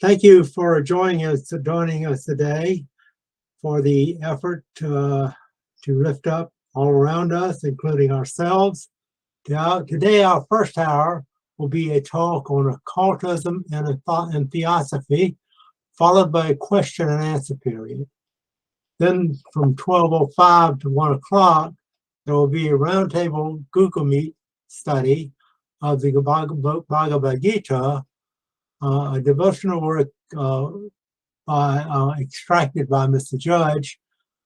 Thank you for joining us today for the effort to lift up all around us, including ourselves. Today, our first hour will be a talk on occultism and theosophy, followed by a question and answer period. Then from 12:05 to 1 o'clock, there will be a roundtable Google Meet study of the Bhagavad Gita, a devotional work extracted by Mr. Judge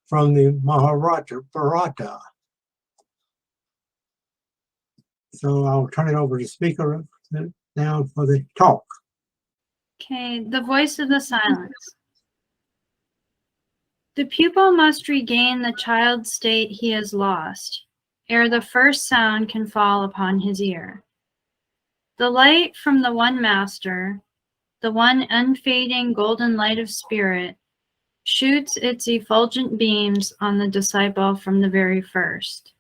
from the Mahabharata. So I'll turn it over to speaker now for the talk. Okay, the voice of the silence. The pupil must regain the child state he has lost, ere the first sound can fall upon his ear. The light from the one master, the one unfading golden light of spirit, shoots its effulgent beams on the disciple from the very first.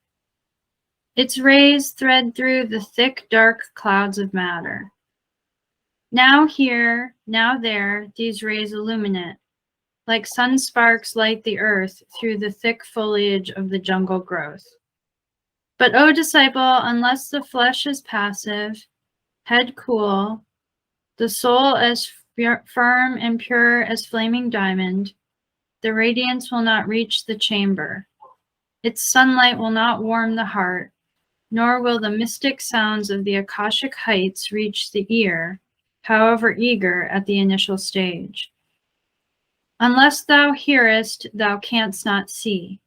Its rays thread through the thick, dark clouds of matter. Now here, now there, these rays illuminate, like sun sparks light the earth through the thick foliage of the jungle growth. But, O disciple, unless the flesh is passive, head cool, the soul as firm and pure as flaming diamond, the radiance will not reach the chamber. Its sunlight will not warm the heart, nor will the mystic sounds of the Akashic heights reach the ear, however eager at the initial stage. Unless thou hearest, thou canst not see.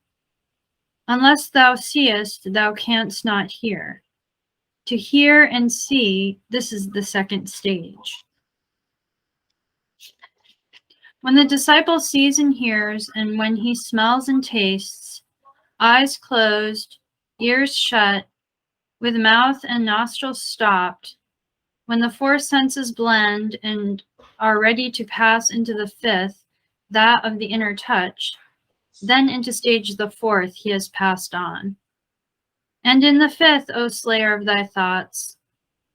Unless thou seest, thou canst not hear. To hear and see, this is the second stage. When the disciple sees and hears, and when he smells and tastes, eyes closed, ears shut, with mouth and nostrils stopped, when the four senses blend and are ready to pass into the fifth, that of the inner touch, then into stage the fourth he has passed on. And in the fifth, O slayer of thy thoughts,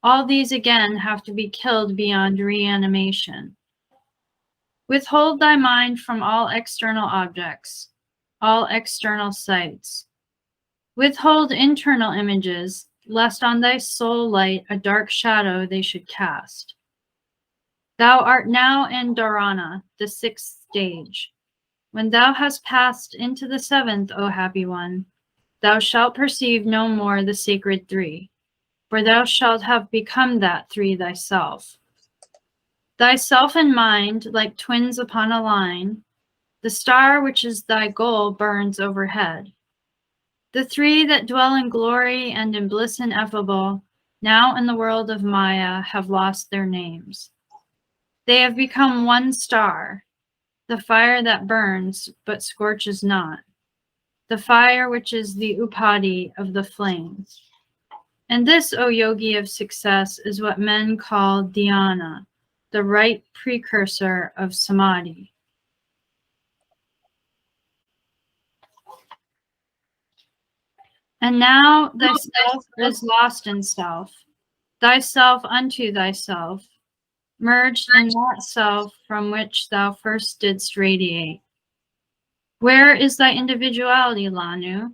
all these again have to be killed beyond reanimation. Withhold thy mind from all external objects, all external sights. Withhold internal images, lest on thy soul light a dark shadow they should cast. Thou art now in Dharana, the sixth stage. When thou hast passed into the seventh, O happy one, thou shalt perceive no more the sacred three, for thou shalt have become that three thyself. Thyself and mind, like twins upon a line, the star which is thy goal burns overhead. The three that dwell in glory and in bliss ineffable, now in the world of Maya, have lost their names. They have become one star, the fire that burns but scorches not, the fire which is the upadi of the flames. And this, O yogi of success, is what men call dhyana, the right precursor of samadhi. And now thyself is lost in self, thyself unto thyself, merged in that self from which thou first didst radiate. Where is thy individuality, Lanu?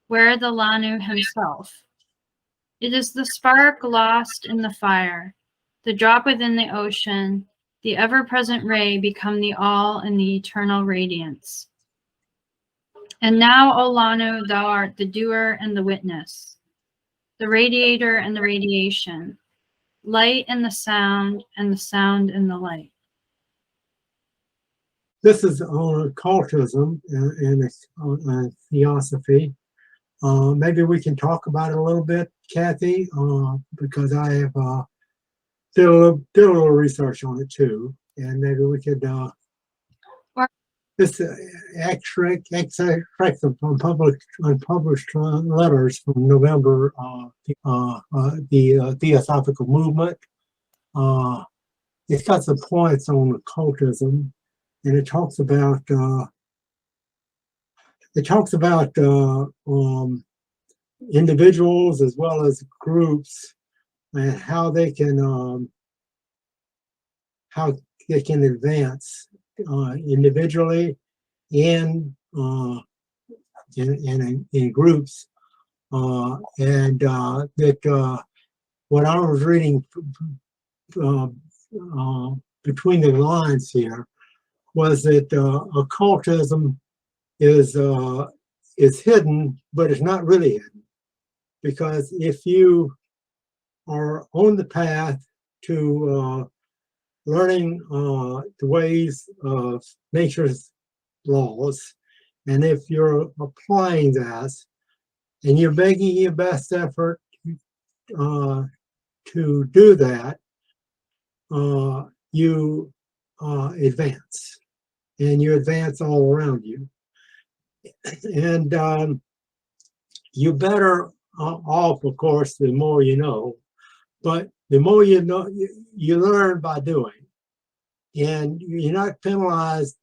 Where the Lanu himself? It is the spark lost in the fire, the drop within the ocean, the ever-present ray become the all in the eternal radiance. And now, O Lanu, thou art the doer and the witness, the radiator and the radiation, light in the sound and the sound in the light. This is on occultism and theosophy. Maybe we can talk about it a little bit, Kathy, because I have did a little research on it too, and maybe we could. This extract from unpublished letters from November, the Theosophical movement. It's got some points on occultism, and it talks about individuals as well as groups and how they can can advance individually and in groups. That what I was reading between the lines here was that occultism is hidden, but it's not really hidden, because if you are on the path to learning the ways of nature's laws, and if you're applying that and you're making your best effort to do that, you advance, and you advance all around you. And you're better off, of course, the more you know, but the more you know, you learn by doing. And you're not penalized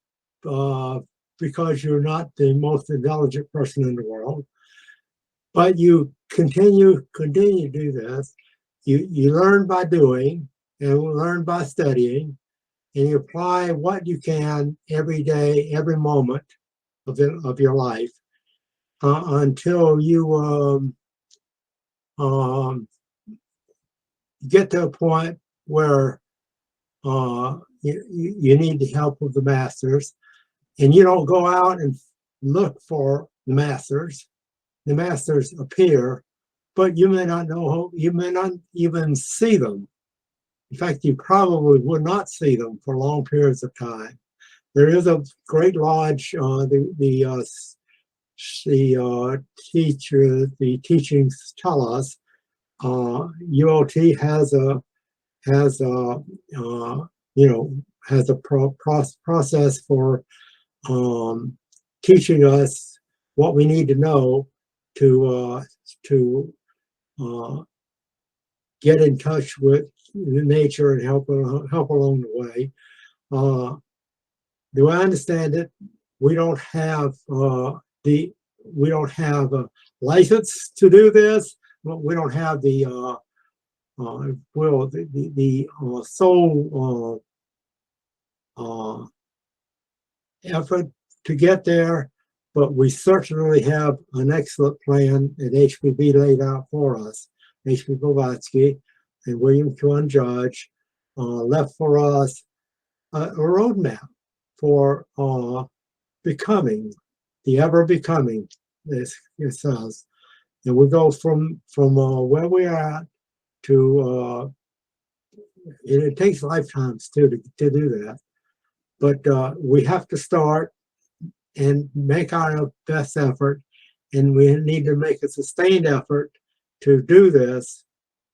because you're not the most intelligent person in the world, but you continue to do this. You learn by doing, and learn by studying, and you apply what you can every day, every moment of your life until you get to a point where you need the help of the masters, and you don't go out and look for the masters. The masters appear, but you may not know, you may not even see them. In fact, you probably would not see them for long periods of time. There is a great lodge, the teachings tell us, ULT has a process for teaching us what we need to know to get in touch with nature and help along the way. Do I understand it? We don't have a license to do this. We don't have the sole effort to get there, but we certainly have an excellent plan that HPB laid out for us. H.P. Blavatsky and William Q. Judge left for us a roadmap for becoming, the ever becoming, it says. And we go from where we are at to, and it takes lifetimes too to do that. But we have to start and make our best effort, and we need to make a sustained effort to do this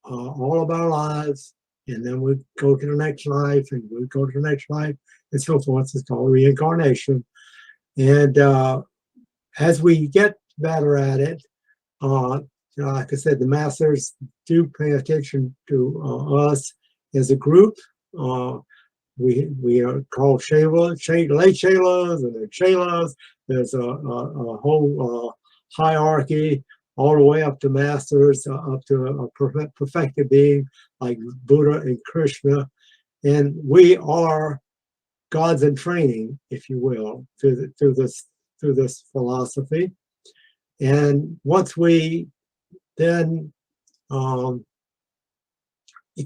all of our lives, and then we go to the next life, and we go to the next life, and so forth. It's called reincarnation. And as we get better at it, like I said, the masters do pay attention to us as a group. We are called late Shailas, and then Shailas. There's a whole hierarchy all the way up to masters, up to a perfected being like Buddha and Krishna. And we are gods in training, if you will, through this philosophy. And once we then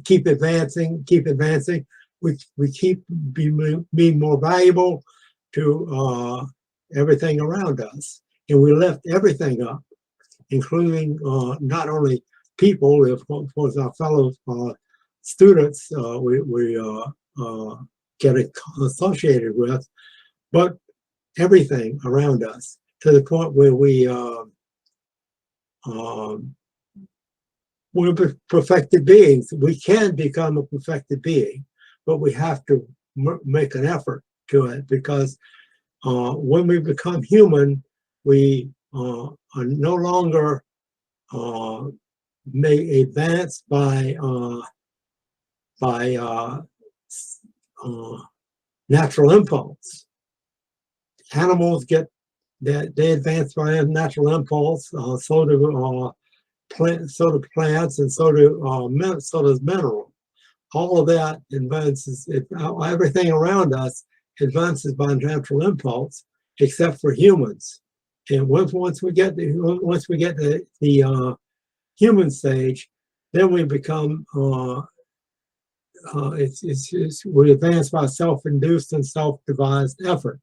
keep advancing, we keep being more valuable to everything around us. And we lift everything up, including not only people, of course, our fellow students we get associated with, but everything around us, to the point where we're perfected beings. We can become a perfected being, but we have to make an effort to it, because when we become human, we are no longer may advance by natural impulse. Animals get that, they advance by natural impulse. So do plants, and so does mineral. all of that advances, everything around us advances by natural impulse, except for humans. And once we get to the human stage, then we become we advance by self-induced and self-devised effort.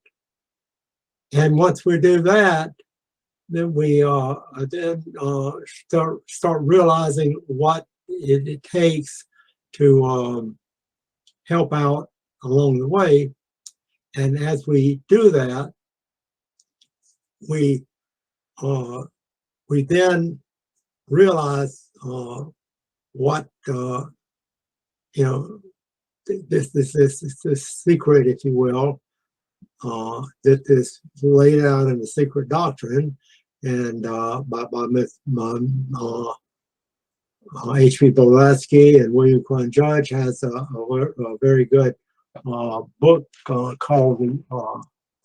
And once we do that, then we start realizing what it takes to help out along the way. And as we do that, we then realize what this secret, if you will, that is laid out in the secret doctrine, and by H.P. Blavatsky and William Quinn Judge has a very good book called The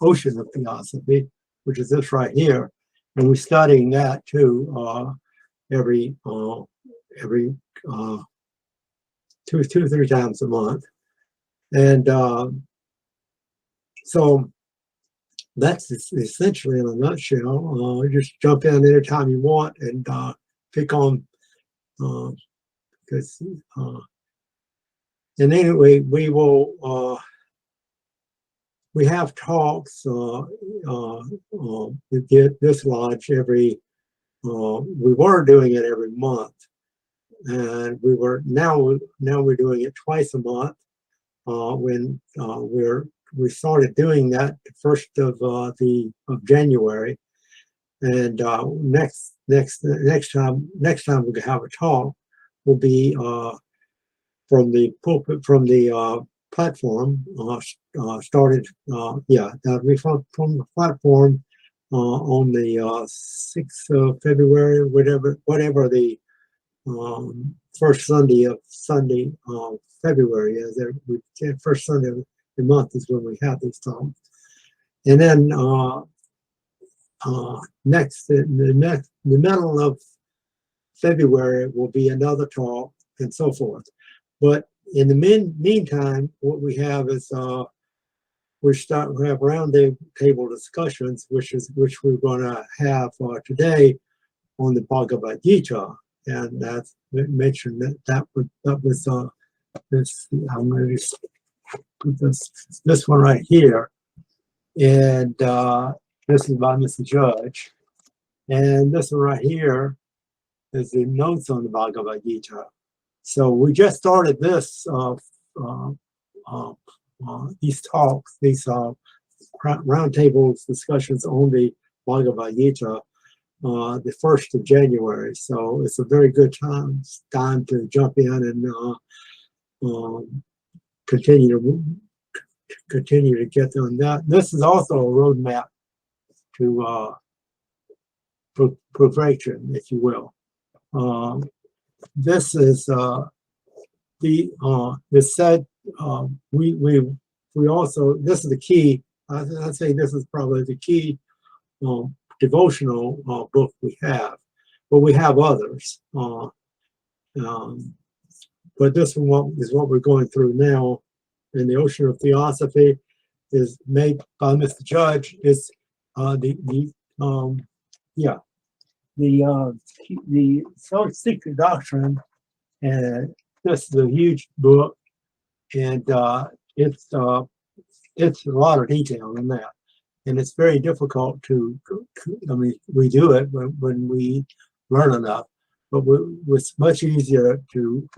Ocean of Theosophy, which is this right here, and we're studying that too every 2 or 3 times a month. And so that's essentially in a nutshell. Just jump in anytime you want and pick on, because and anyway, we will we have talks with this lodge every we were doing it every month, and now we're doing it twice a month. When we started doing that the 1st of January, and next time we have a talk will be from the pulpit, from the platform. Started that'll be from the platform on the 6th of February, whatever the first Sunday of February is. First Sunday of the month is when we have these talks. And then next, in the middle of February will be another talk, and so forth. But in the meantime, what we have is we have round table discussions, which we're going to have today on the Bhagavad Gita, and that's mentioned that was this. I'm going to just put this one right here, and this is by Mr. Judge, and this one right here is the notes on the Bhagavad Gita. So we just started this these talks, these roundtable discussions on the Bhagavad Gita the 1st of January. So it's a very good time to jump in and continue to get on that. This is also a roadmap to perfection, if you will. This is this said. We also, this is the key. I'd say this is probably the key devotional book we have, but we have others. But this one is what we're going through now. And the Ocean of Theosophy is made by Mr. Judge. It's the secret doctrine, and this is a huge book, and it's a lot of detail in that, and it's very difficult to. I mean, we do it when we learn enough, but it's much easier to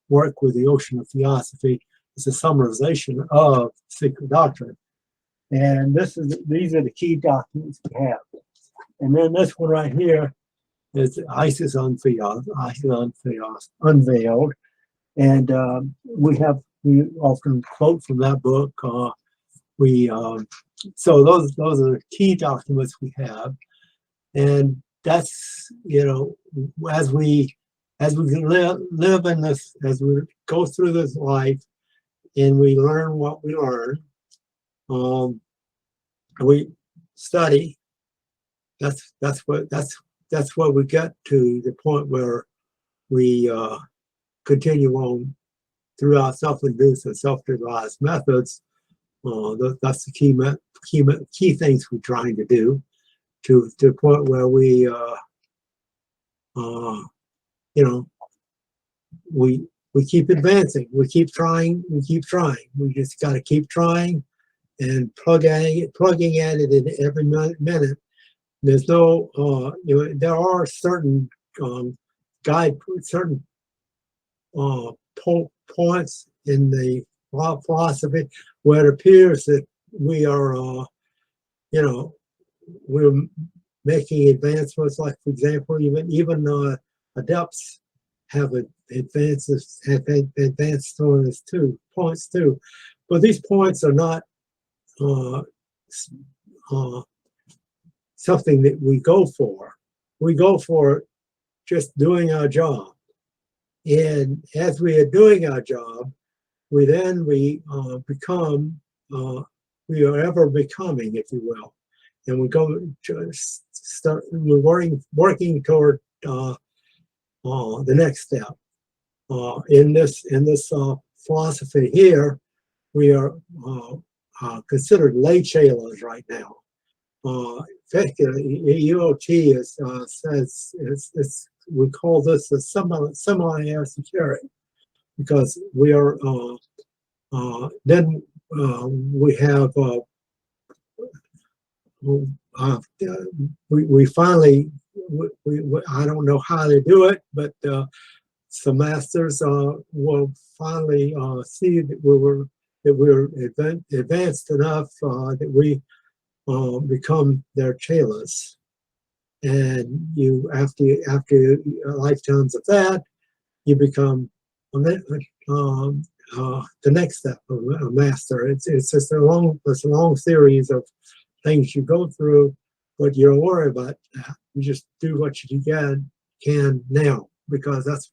work with the Ocean of Theosophy. It's a summarization of secret doctrine, and these are the key documents we have. And then this one right here is Isis Unveiled, and we often quote from that book. So those are the key documents we have, and that's, as we live in this, as we go through this life, and we learn what we learn, we study. That's what we get to the point where we continue on through our self-induced and self-devised methods. That's the key things we're trying to do, to the point where we, you know, we keep advancing, we keep trying, we just got to keep trying and plugging at it in every minute. There's no, you know, there are certain certain points in the philosophy where it appears that we are, you know, we're making advancements. Like, for example, even adepts have advanced on this points too, but these points are not something that we go for. We go for just doing our job, and as we are doing our job, we become, we are ever becoming, if you will, and we go we're working toward the next step. In this philosophy here, we are considered lay chelas right now. In fact, EOT says we call this a semi-esoteric, because we are then we have we finally, I don't know how they do it, but some masters will finally see that we're advanced enough that we become their chelas. And you, after lifetimes of that, you become the next step of a master. It's just a long series of things you go through, but you don't worry about that. You just do what you can now, because that's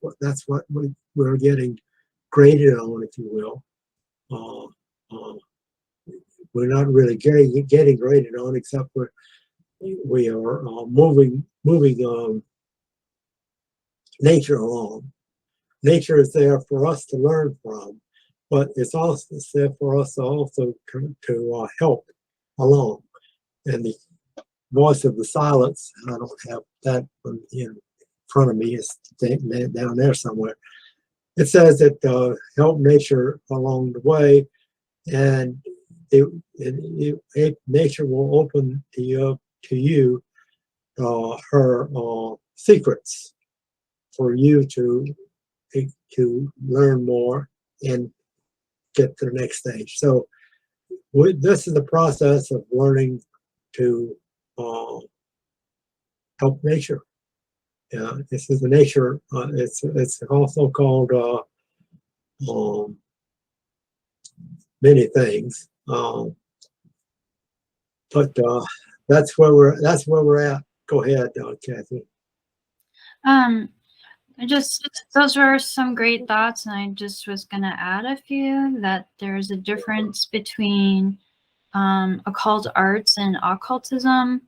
what we're getting graded on, if you will. We're not really getting graded on, except we are moving nature along. Nature is there for us to learn from, but it's there for us also to help along. And the voice of the silence, I don't have that in front of me, it's down there somewhere. It says that help nature along the way, and nature will open to you her secrets for you to learn more and get to the next stage. So this is the process of learning to help nature. This is the nature. It's also called many things, but that's where we're at. Go ahead, Kathy. Those were some great thoughts, and I just was going to add a few, that there's a difference between occult arts and occultism.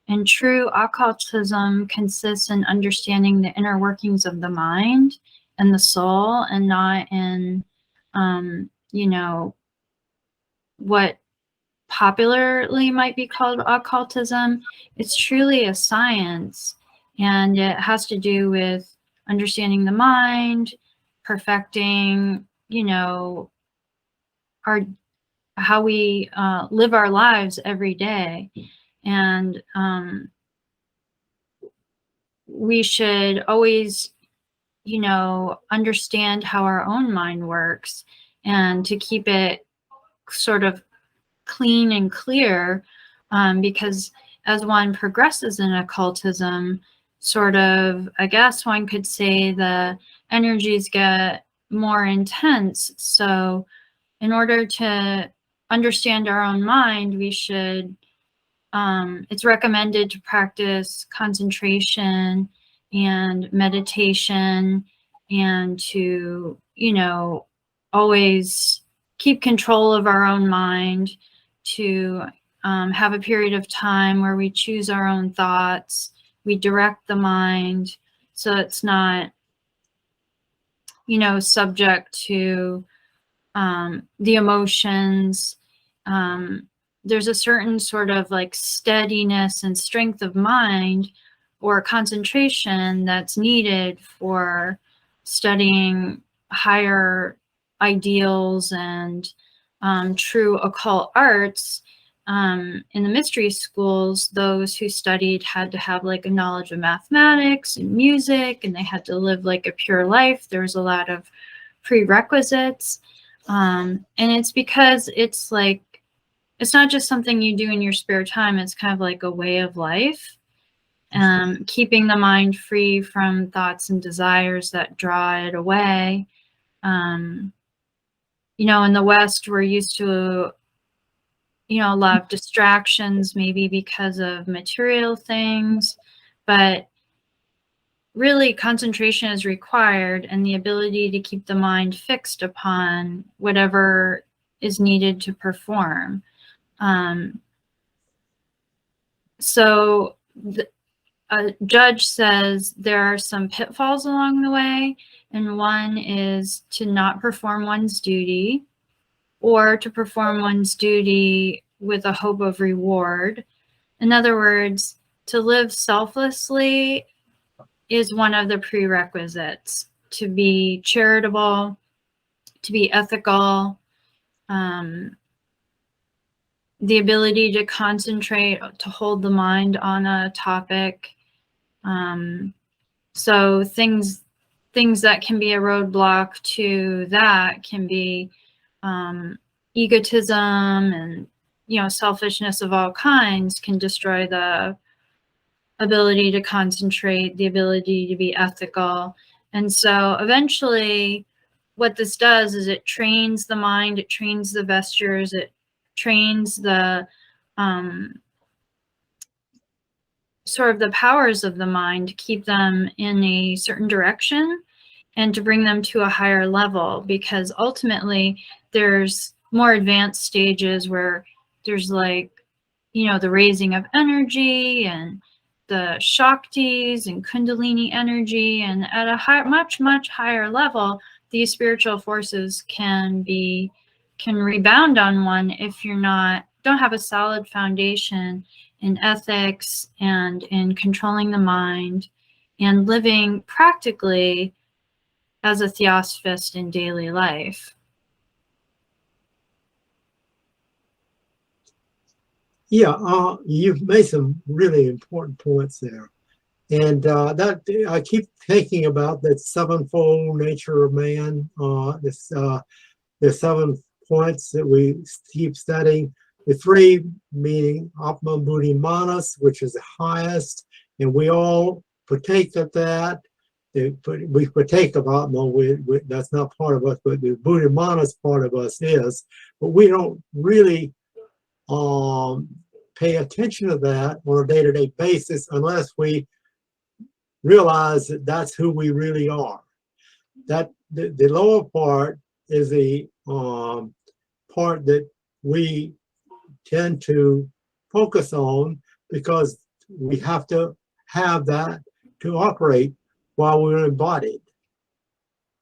And true occultism consists in understanding the inner workings of the mind and the soul, and not in, you know, what popularly might be called occultism. It's truly a science, and it has to do with understanding the mind, perfecting, you know, how we live our lives every day. And we should always, you know, understand how our own mind works, and to keep it sort of clean and clear, because as one progresses in occultism, sort of, I guess one could say, the energies get more intense. So in order to understand our own mind, we should, it's recommended to practice concentration and meditation, and to, you know, always keep control of our own mind, to have a period of time where we choose our own thoughts, we direct the mind, so it's not you know, subject to the emotions. There's a certain sort of like steadiness and strength of mind or concentration that's needed for studying higher ideals and true occult arts. In the mystery schools, those who studied had to have like a knowledge of mathematics and music, and they had to live like a pure life. There was a lot of prerequisites. And it's because it's like, it's not just something you do in your spare time. It's kind of like a way of life. Keeping the mind free from thoughts and desires that draw it away. You know, in the West, we're used to, you know, a lot of distractions, maybe because of material things, but really concentration is required, and the ability to keep the mind fixed upon whatever is needed to perform. So a judge says there are some pitfalls along the way, and one is to not perform one's duty, or to perform one's duty with a hope of reward. In other words, to live selflessly is one of the prerequisites. To be charitable, to be ethical, the ability to concentrate, to hold the mind on a topic. So things that can be a roadblock to that can be egotism and, you know, selfishness of all kinds can destroy the ability to concentrate, the ability to be ethical. And so eventually what this does is it trains the mind, it trains the vestures, it trains the sort of the powers of the mind to keep them in a certain direction and to bring them to a higher level, because ultimately there's more advanced stages where there's like, you know, the raising of energy and the Shaktis and Kundalini energy, and at a much higher level, these spiritual forces can rebound on one if you're don't have a solid foundation in ethics and in controlling the mind and living practically as a theosophist in daily life. Yeah, you've made some really important points there. And that I keep thinking about that sevenfold nature of man, the 7 points that we keep studying. The 3 meaning Atma Buddhi Manas, which is the highest, and we all partake of that. We partake of Atma, that's not part of us, but the Buddhi Manas part of us is. But we don't really pay attention to that on a day-to-day basis unless we realize that that's who we really are. That the lower part is the part that we tend to focus on because we have to have that to operate while we're embodied.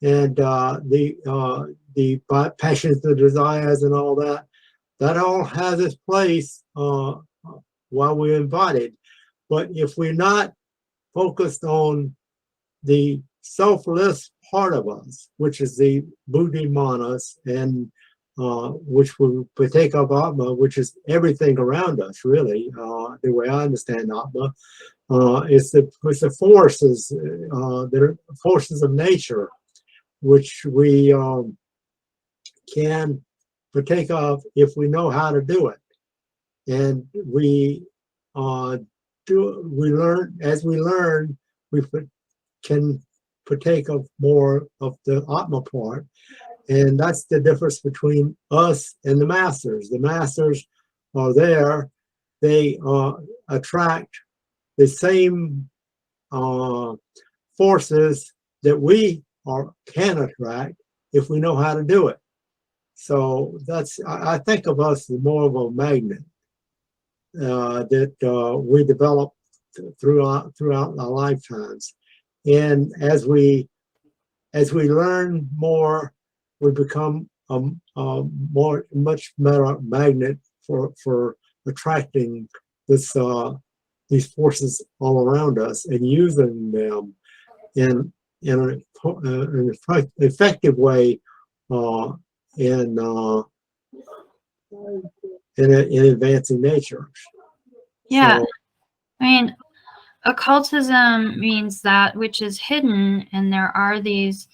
And the passions, the desires, and all that, that all has its place while we're embodied. But if we're not focused on the selfless part of us, which is the Buddhi Manas, and which will partake of Atma, which is everything around us, really, the way I understand Atma, it's the forces, that are forces of nature, which we can partake of if we know how to do it. And we learn, as we learn, we can partake of more of the Atma part. And that's the difference between us and the masters. The masters are there, they attract the same forces that we can attract if we know how to do it. So that's, I think of us as more of a magnet that we develop throughout our lifetimes. And as we as we learn more, we become much better magnet for attracting these forces all around us and using them in an effective way in advancing nature. Yeah, So, I mean, occultism means that which is hidden, and there are these,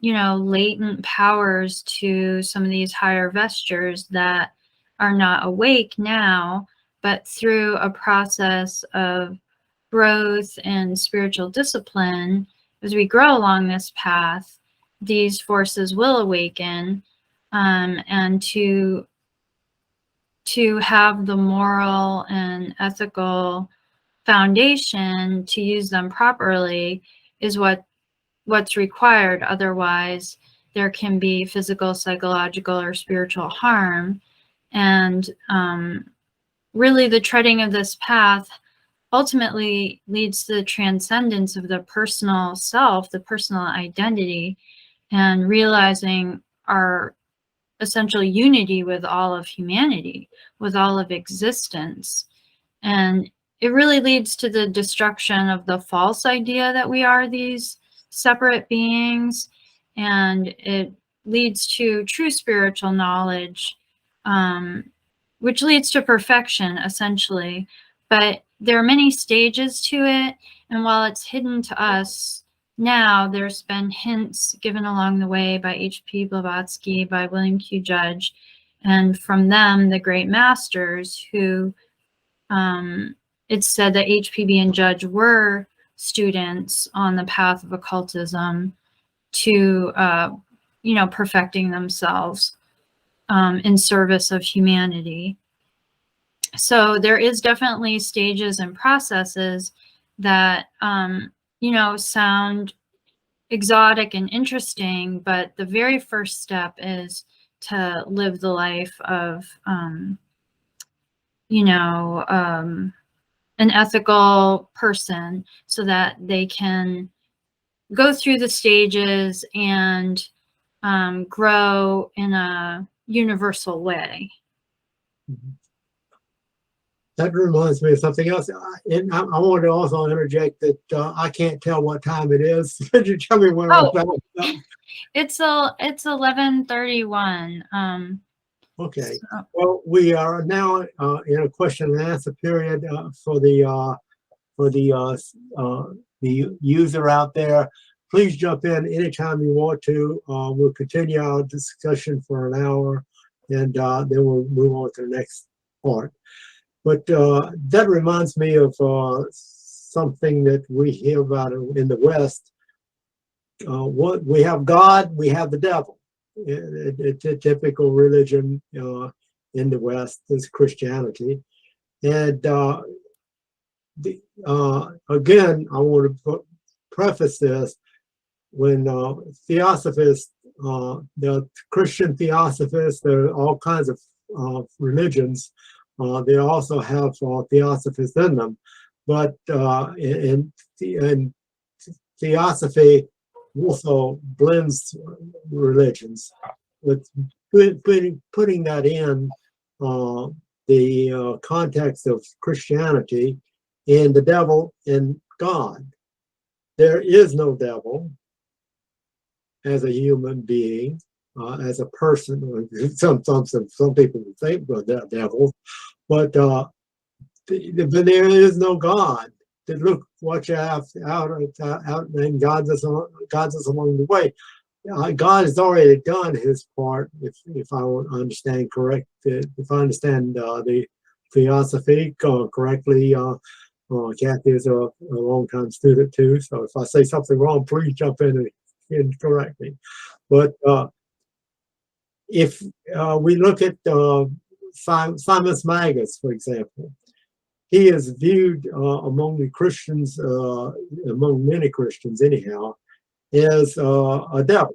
you know, latent powers to some of these higher vestures that are not awake now, but through a process of growth and spiritual discipline, as we grow along this path, these forces will awaken, and to have the moral and ethical foundation to use them properly is what's required. Otherwise, there can be physical, psychological, or spiritual harm. And really, the treading of this path ultimately leads to the transcendence of the personal self, the personal identity, and realizing our essential unity with all of humanity, with all of existence. And it really leads to the destruction of the false idea that we are these separate beings, and it leads to true spiritual knowledge, which leads to perfection, essentially. But there are many stages to it, and while it's hidden to us now, there's been hints given along the way by H.P. Blavatsky, by William Q. Judge, and from them, the great masters who it's said that HPB and Judge were students on the path of occultism to, you know, perfecting themselves in service of humanity. So there is definitely stages and processes that, you know, sound exotic and interesting, but the very first step is to live the life of, you know, an ethical person, so that they can go through the stages and grow in a universal way. that reminds me of something else. And I want to also interject that I can't tell what time it is. Could you tell me when I'm back? It's 11:31. Okay. So. Well, we are now in a question and answer period for the user out there. Please jump in anytime you want to. We'll continue our discussion for an hour, and then we'll move on to the next part. But that reminds me of something that we hear about in the West. What we have God, we have the devil. It's a typical religion in the West is Christianity. And again, I want to preface this when theosophists, the Christian theosophists, there are all kinds of religions. They also have theosophists in them, but in theosophy also blends religions with putting that in the context of Christianity and the devil and God. There is no devil as a human being, as a person. Some people think they're devils, but there is no God. Look, watch out, and guides us along the way. God has already done his part, if I understand correct. If I understand the Theosophy correctly, Kathy is a long-time student too. So if I say something wrong, please jump in and correct me. But if we look at Simon Magus, for example, he is viewed among the Christians, among many Christians anyhow, as a devil.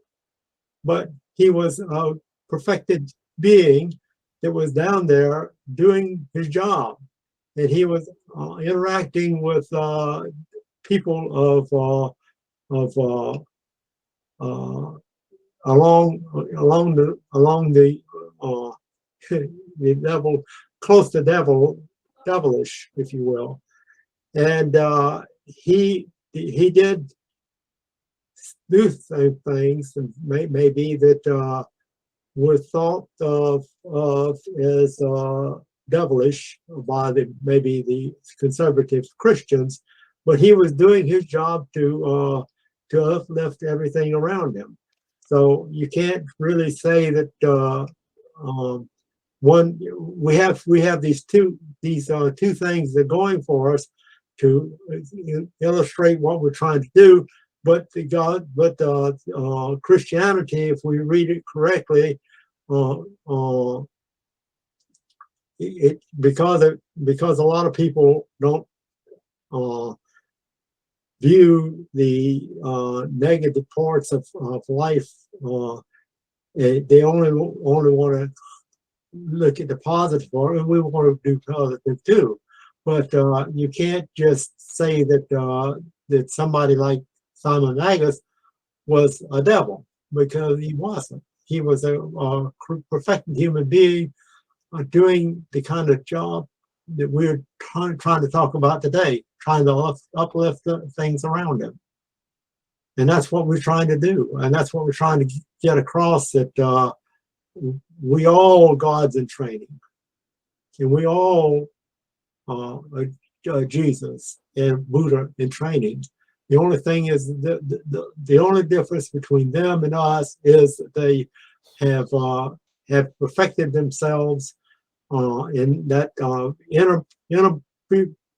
But he was a perfected being that was down there doing his job. And he was interacting with people of along the the devil, close to devilish, if you will. And he did do same things, and maybe that were thought of as devilish by maybe the conservative Christians, but he was doing his job to uplift everything around him. So you can't really say that one we have these two things that are going for us to illustrate what we're trying to do. But Christianity, if we read it correctly, because a lot of people don't view the negative parts of life. They only want to look at the positive part, and we want to do positive too. But you can't just say that that somebody like Simon Magus was a devil, because he wasn't. He was a perfected human being doing the kind of job that we're trying to talk about today, trying to uplift the things around him. And that's what we're trying to do. And that's what we're trying to get across, that we all God's in training. And we all Jesus and Buddha in training. The only thing is, the only difference between them and us is that they have perfected themselves in that inner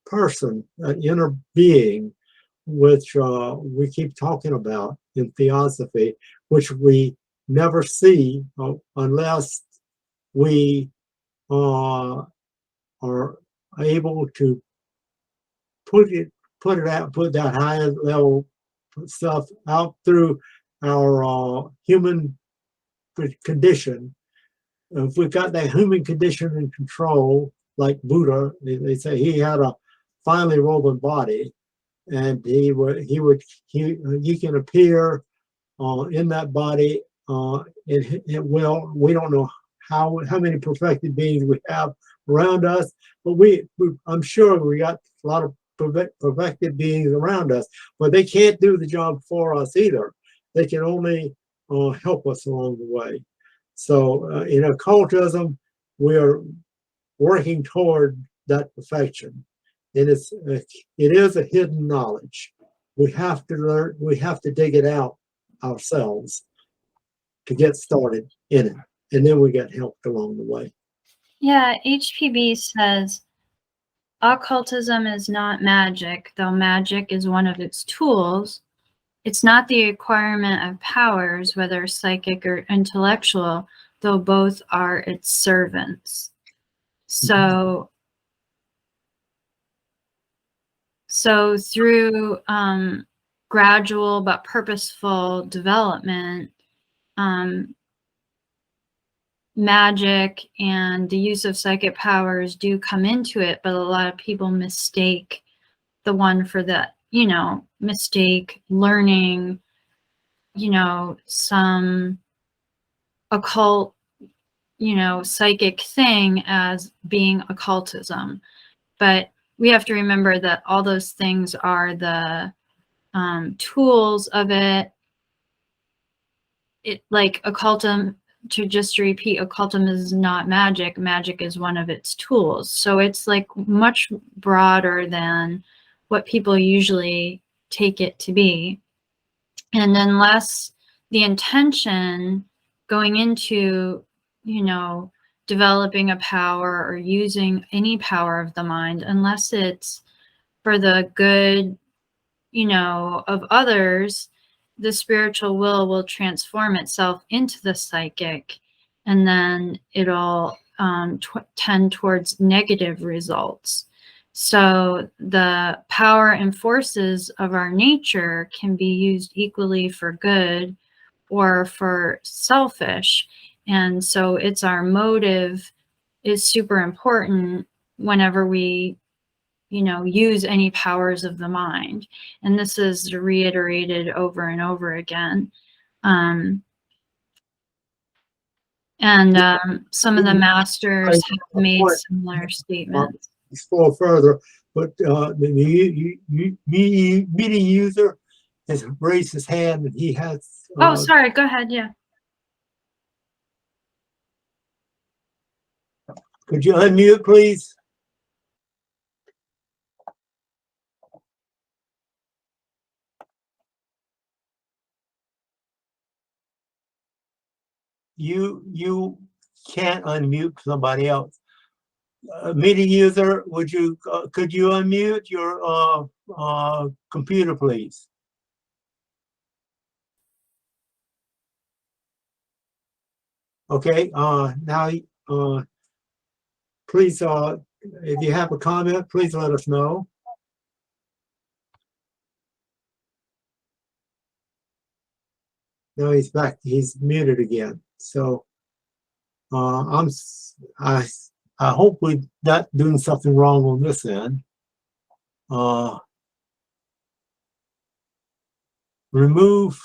person, inner being, which we keep talking about in Theosophy, which we never see unless we are able to put that higher level stuff out through our human condition. If we've got that human condition in control, like Buddha, they say he had a finely woven body, and he can appear in that body. We don't know how many perfected beings we have around us, but I'm sure we got a lot of perfected beings around us, but they can't do the job for us either. They can only help us along the way. So in occultism, we are working toward that perfection. And it is a hidden knowledge. We have to learn, we have to dig it out ourselves to get started in it. And then we get helped along the way. Yeah, HPB says, occultism is not magic, though magic is one of its tools. It's not the acquirement of powers, whether psychic or intellectual, though both are its servants. So through gradual but purposeful development, magic and the use of psychic powers do come into it, but a lot of people mistake the one for the, mistake learning, some occult, psychic thing as being occultism. But we have to remember that all those things are the tools of it. Like occultum, to just repeat, occultum is not magic. Magic is one of its tools. So it's like much broader than what people usually take it to be. And unless the intention going into, developing a power or using any power of the mind, unless it's for the good, of others, the spiritual will transform itself into the psychic, and then it'll tend towards negative results. So the power and forces of our nature can be used equally for good or for selfish. And so it's our motive is super important whenever we use any powers of the mind. And this is reiterated over and over again. Some of the masters have made similar statements. Explore further, but the meeting user has raised his hand and he has. Oh, sorry. Go ahead. Yeah. Could you unmute, please? You can't unmute somebody else. Meeting user, would you could you unmute your computer, please? Okay. Now, please, if you have a comment, please let us know. Now he's back. He's muted again. So I hope we're not doing something wrong on this end. Remove.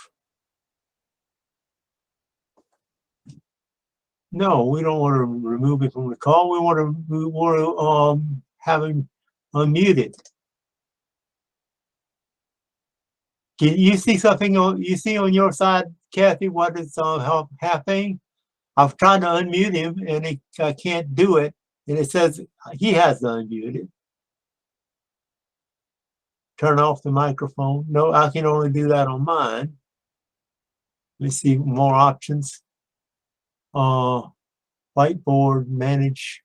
No, we don't want to remove it from the call. We want to have him unmuted. Can you see something on your side, Kathy? What is happening? I've tried to unmute him and I can't do it, and it says he has unmuted. Turn off the microphone. No, I can only do that on mine. Let me see more options. Whiteboard, manage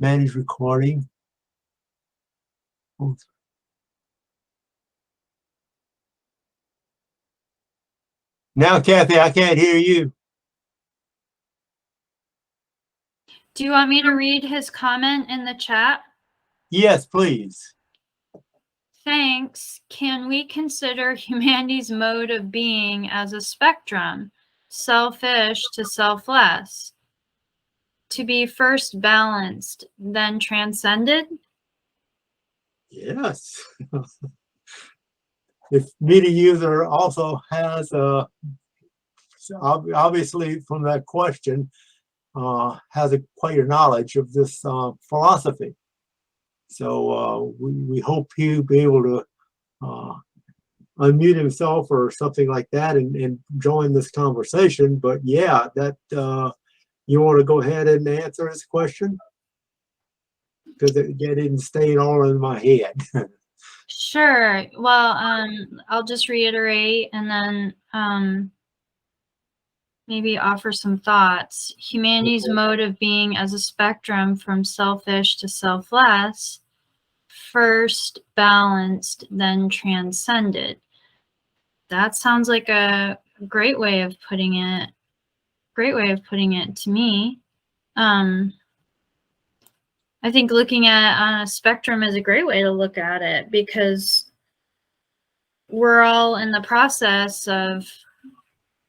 recording. Now, Kathy, I can't hear you. Do you want me to read his comment in the chat? Yes, please. Thanks. Can we consider humanity's mode of being as a spectrum, selfish to selfless, to be first balanced, then transcended? Yes. If meeting user also has obviously from that question has quite a knowledge of this philosophy. So we hope he'll be able to unmute himself or something like that and join this conversation. But yeah, that you want to go ahead and answer his question? Because it didn't stay all in my head. Sure. Well, I'll just reiterate and then maybe offer some thoughts. Humanity's mode of being as a spectrum from selfish to selfless, first balanced, then transcended. That sounds like a great way of putting it. Great way of putting it to me. I think looking at it on a spectrum is a great way to look at it because we're all in the process of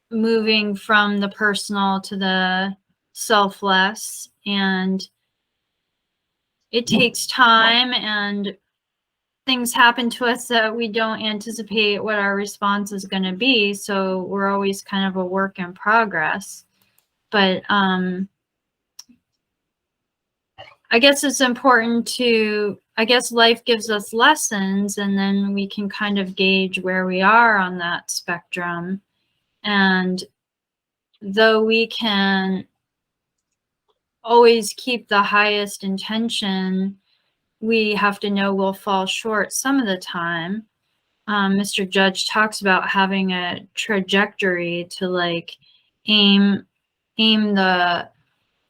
moving from the personal to the selfless, and it takes time and things happen to us that we don't anticipate what our response is going to be. So we're always kind of a work in progress. But I guess it's important to, I guess life gives us lessons and then we can kind of gauge where we are on that spectrum. And though we can always keep the highest intention, we have to know we'll fall short some of the time. Mr. Judge talks about having a trajectory to like aim the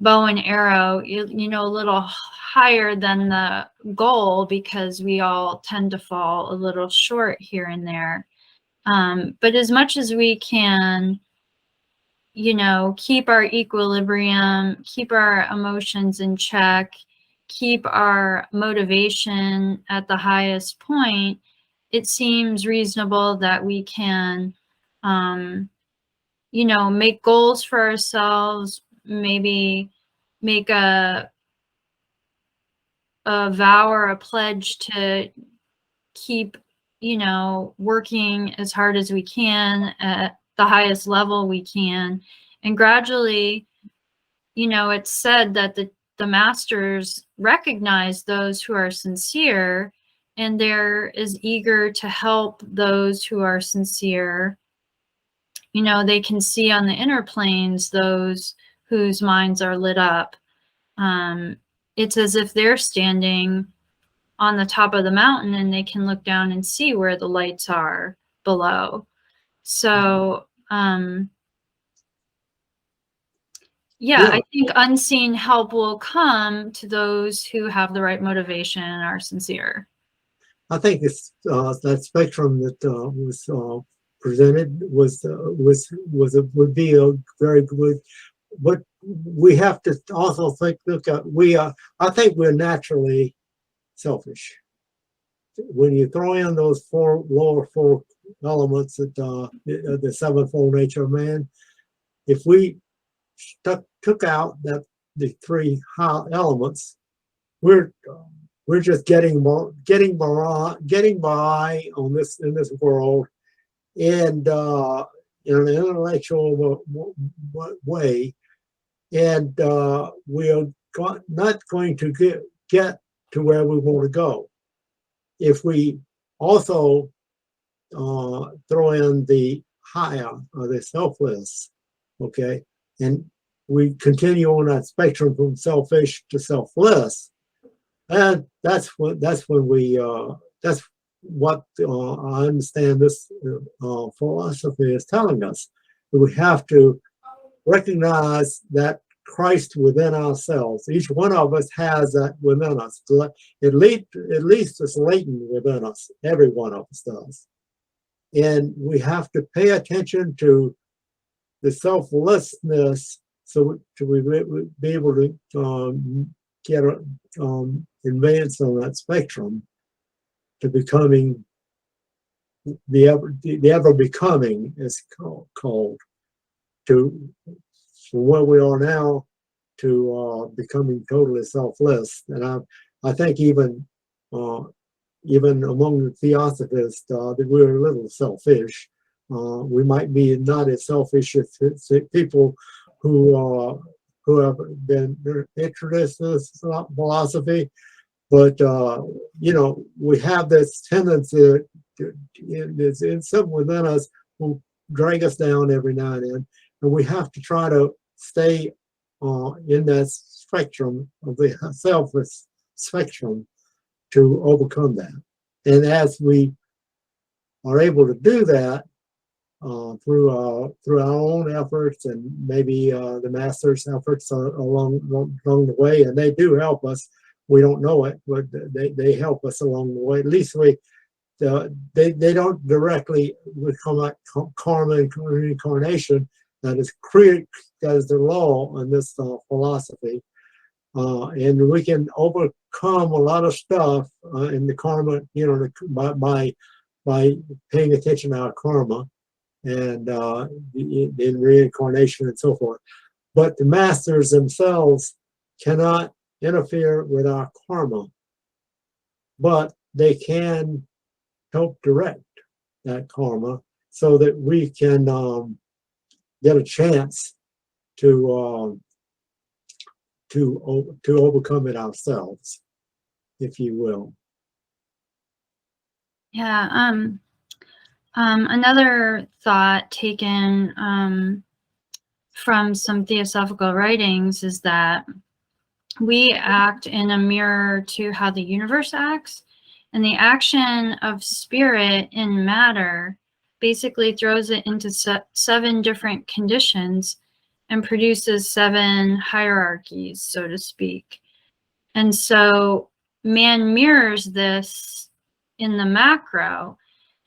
bow and arrow, you know, a little higher than the goal because we all tend to fall a little short here and there. But as much as we can, you know, keep our equilibrium, keep our emotions in check, keep our motivation at the highest point, it seems reasonable that we can, you know, make goals for ourselves, maybe make a vow or a pledge to keep you know, working as hard as we can at the highest level we can. And gradually, you know, it's said that the masters recognize those who are sincere, and they're as eager to help those who are sincere. You know, they can see on the inner planes those whose minds are lit up. It's as if they're standing on the top of the mountain and they can look down and see where the lights are below. So, yeah, I think unseen help will come to those who have the right motivation and are sincere. I think it's that spectrum that was presented would be a very good. But we have to also look at I think we're naturally selfish. When you throw in those lower four elements that the sevenfold nature of man, if we took out the three elements, we're just getting by on this in this world, and in an intellectual way, and we're not going to get to where we want to go. If we also throw in the higher or the selfless, okay, and we continue on that spectrum from selfish to selfless, and that's what I understand this philosophy is telling us. That we have to recognize that Christ within ourselves. Each one of us has that within us. At least it's latent within us. Every one of us does. And we have to pay attention to the selflessness so we be able to get advance on that spectrum to becoming the ever becoming is called to from where we are now to becoming totally selfless. And I think even among the Theosophists that we're a little selfish. We might be not as selfish as people who have been introduced to this philosophy, but you know, we have this tendency it's in some within us will drag us down every now and then, and we have to try to stay in that spectrum of the selfless spectrum to overcome that. And as we are able to do that through our own efforts and maybe the masters' efforts along the way, and they do help us. We don't know it, but they help us along the way. At least they don't directly become like karma and reincarnation. That is the law in this philosophy, and we can overcome a lot of stuff in the karma, you know, by paying attention to our karma and in reincarnation and so forth. But the masters themselves cannot interfere with our karma, but they can help direct that karma so that we can get a chance to overcome it ourselves, if you will. Yeah. Another thought taken from some theosophical writings is that we act in a mirror to how the universe acts, and the action of spirit in matter basically throws it into 7 different conditions and produces 7 hierarchies, so to speak. And so man mirrors this in the macro.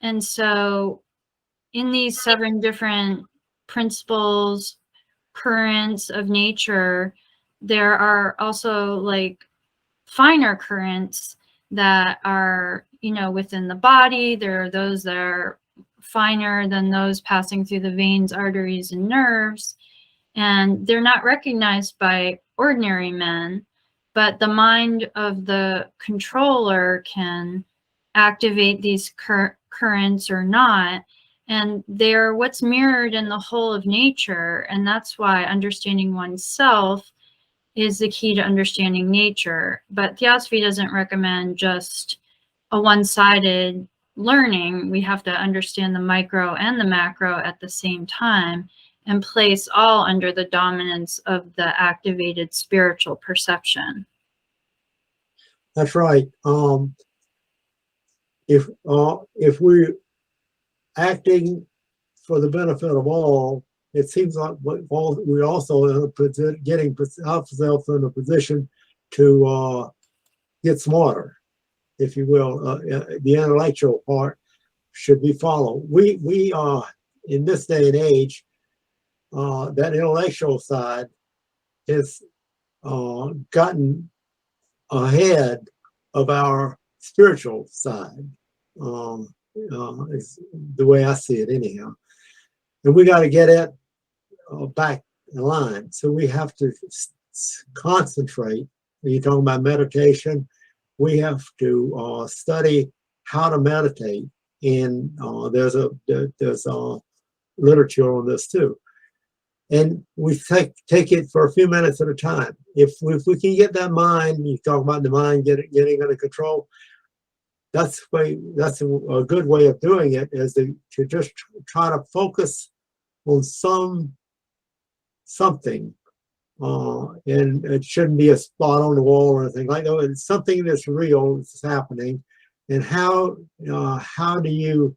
And so in these 7 different principles, currents of nature, there are also like finer currents that are, you know, within the body. There are those that are finer than those passing through the veins, arteries, and nerves. And they're not recognized by ordinary men, but the mind of the controller can activate these currents or not. And they're what's mirrored in the whole of nature. And that's why understanding oneself is the key to understanding nature. But Theosophy doesn't recommend just a one-sided learning. We have to understand the micro and the macro at the same time and place all under the dominance of the activated spiritual perception. That's right. If we're acting for the benefit of all, it seems like we also end up getting ourselves in a position to get smarter, if you will. The intellectual part should be followed. We are in this day and age, that intellectual side has gotten ahead of our spiritual side. Is the way I see it anyhow. And we got to get it back in line. So we have to concentrate. When you're talking about meditation, we have to study how to meditate. And there's literature on this too. And we take it for a few minutes at a time. If we can get that mind, you talk about the mind getting under control, that's a good way of doing it, is to just try to focus on something, and it shouldn't be a spot on the wall or anything like that. It's something that's real, that's happening, and how do you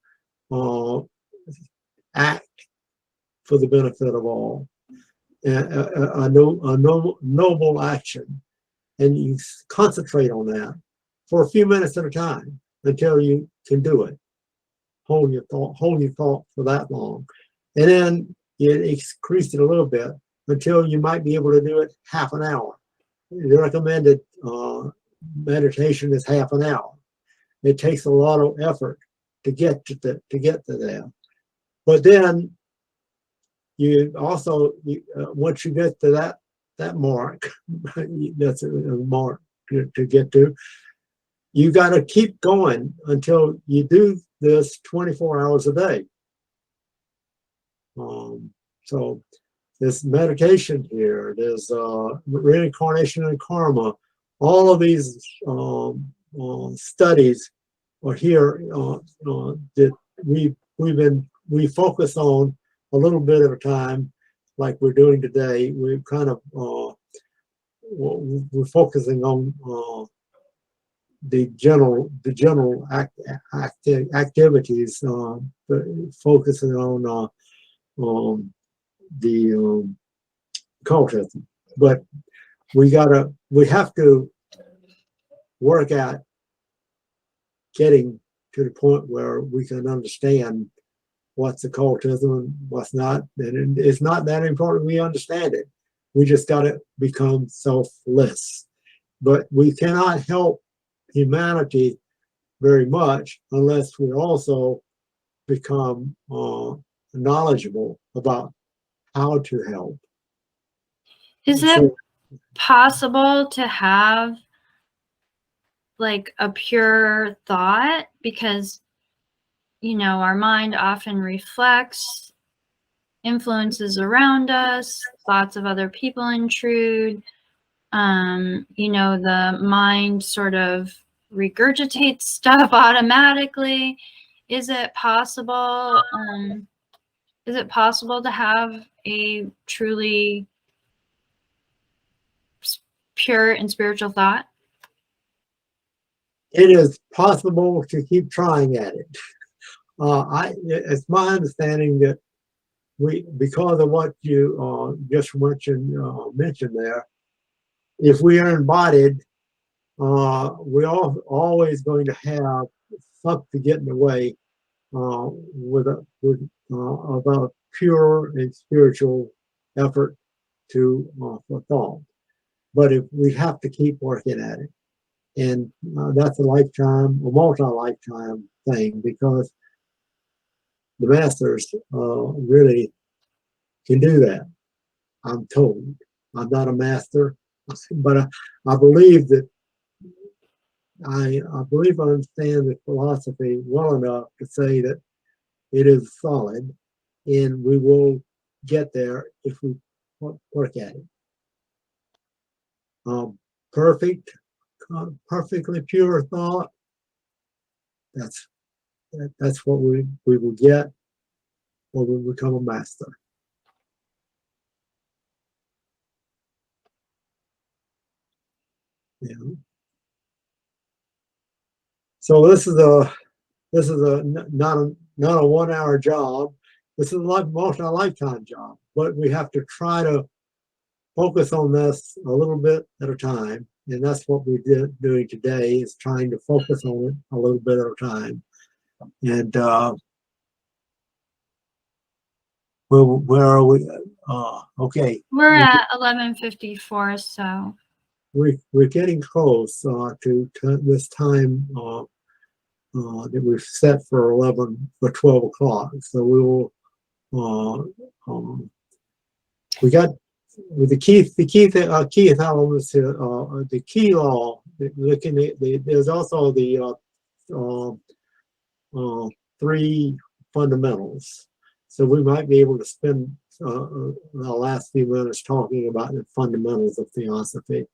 act for the benefit of all, a noble action, and you concentrate on that for a few minutes at a time until you can do it. Hold your thought for that long, and then you increase it a little bit until you might be able to do it half an hour. The recommended meditation is half an hour. It takes a lot of effort to get to that, but then you also once you get to that mark, that's a mark to get to. You got to keep going until you do this 24 hours a day. So this meditation here, there's reincarnation and karma. All of these studies are here that we focus on a little bit at a time, like we're doing today. We kind of we're focusing on the general activities, focusing on the occultism. But we have to work at getting to the point where we can understand what's occultism and what's not. And it's not that important we understand it. We just got to become selfless. But we cannot help humanity very much unless we also become knowledgeable about how to help. Is it possible to have like a pure thought? Because, you know, our mind often reflects influences around us, thoughts of other people intrude. You know, the mind sort of regurgitates stuff automatically. Is it possible? Is it possible to have a truly pure and spiritual thought? It is possible to keep trying at it. It's my understanding that because of what you just mentioned there, if we are embodied, we're always going to have something get in the way with a pure and spiritual effort for thought. But if we have to keep working at it, and that's a multi-lifetime thing, because the masters really can do that. I'm told. I'm not a master, but I believe that I believe I understand the philosophy well enough to say that it is solid, and we will get there if we work at it. Perfect, perfectly pure thought. That's what we will get when we become a master. Yeah. So this is a not a 1 hour job. This is a multi-lifetime job, but we have to try to focus on this a little bit at a time, and that's what we're doing today, is trying to focus on it a little bit at a time. And where are we? Okay, We're at 11:54, so we're getting close to this time that we've set for 12 o'clock. So we will. We got the key elements here. The key law. Looking at there's also the 3 fundamentals. So we might be able to spend the last few minutes talking about the fundamentals of theosophy.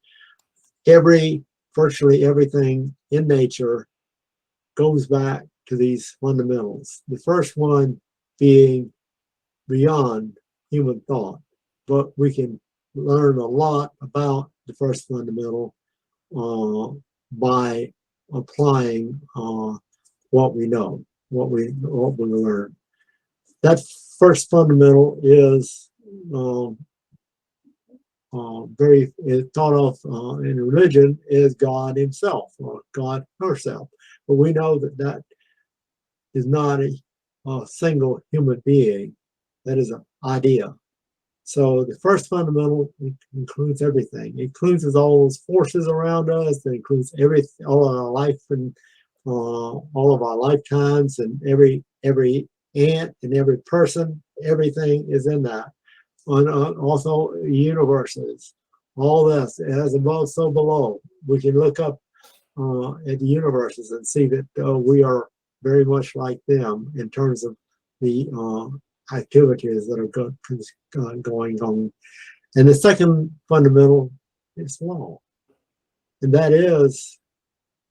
Virtually everything in nature goes back to these fundamentals. The first one being beyond human thought, but we can learn a lot about the first fundamental by applying what we know, what we learn. That first fundamental is very thought of in religion as God himself or God herself. But we know that that is not a single human being. That is an idea. So the first fundamental includes everything. It includes all those forces around us. It includes all of our life and all of our lifetimes, and every ant and every person. Everything is in that. Also universes. All this, as above, so below. We can look up at the universes and see that we are very much like them in terms of the activities that are going on. And the second fundamental is law, and that is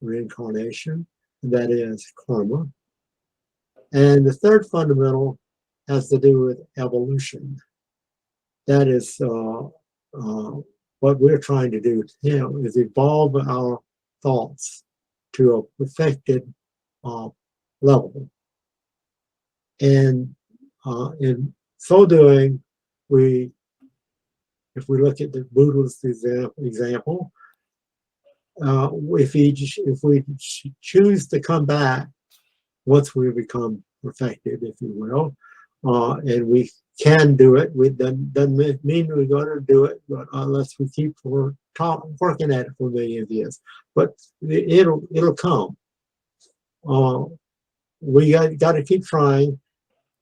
reincarnation, and that is karma. And the third fundamental has to do with evolution. That is what we're trying to do now, is evolve our thoughts to a perfected level. And in so doing, if we look at the Buddhist example, if we choose to come back once we become perfected, if you will, and we can do it, doesn't mean we're going to do it, but unless we keep working at it for millions of years. But it'll come. We got to keep trying,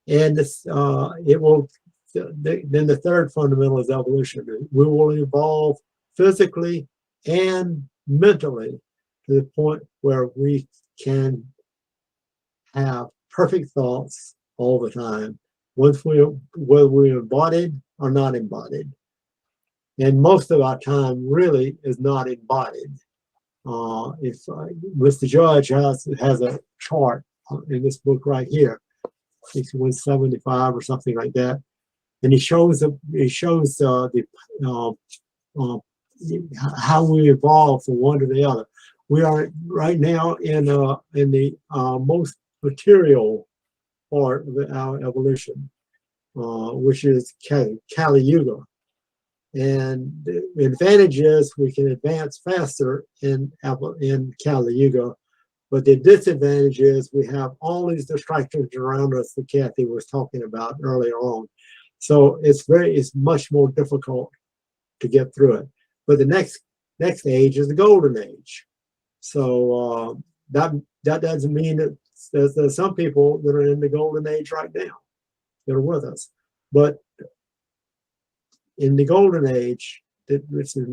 and it will. Then the third fundamental is evolution. We will evolve physically and mentally to the point where we can have perfect thoughts all the time, whether we're embodied or not embodied. And most of our time really is not embodied. If Mr. Judge has a chart in this book right here, 175 or something like that, and he shows how we evolve from one to the other. We are right now in the most material part of our evolution, which is Kali Yuga. And the advantage is we can advance faster in Kali Yuga, but the disadvantage is we have all these distractions around us that Kathy was talking about earlier on. So it's much more difficult to get through it. But the next age is the golden age. So that doesn't mean that there's some people that are in the golden age right now that are with us. But in the golden age, which is the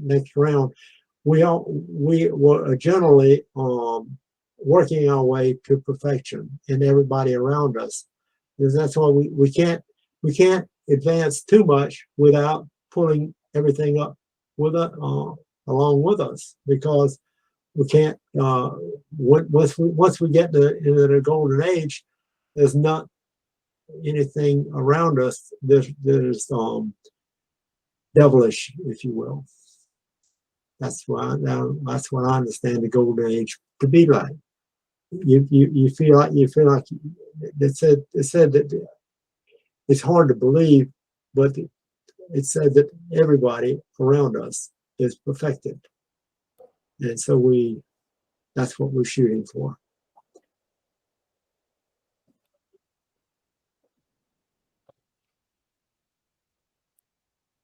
next round, we were generally working our way to perfection in everybody around us. Because that's why we can't advance too much without pulling everything up with along with us, because we can't once we get into the golden age, there's not anything around us there's devilish, if you will. That's what I understand the golden age to be like. You feel like it said that it's hard to believe, but it said that everybody around us is perfected, and so that's what we're shooting for.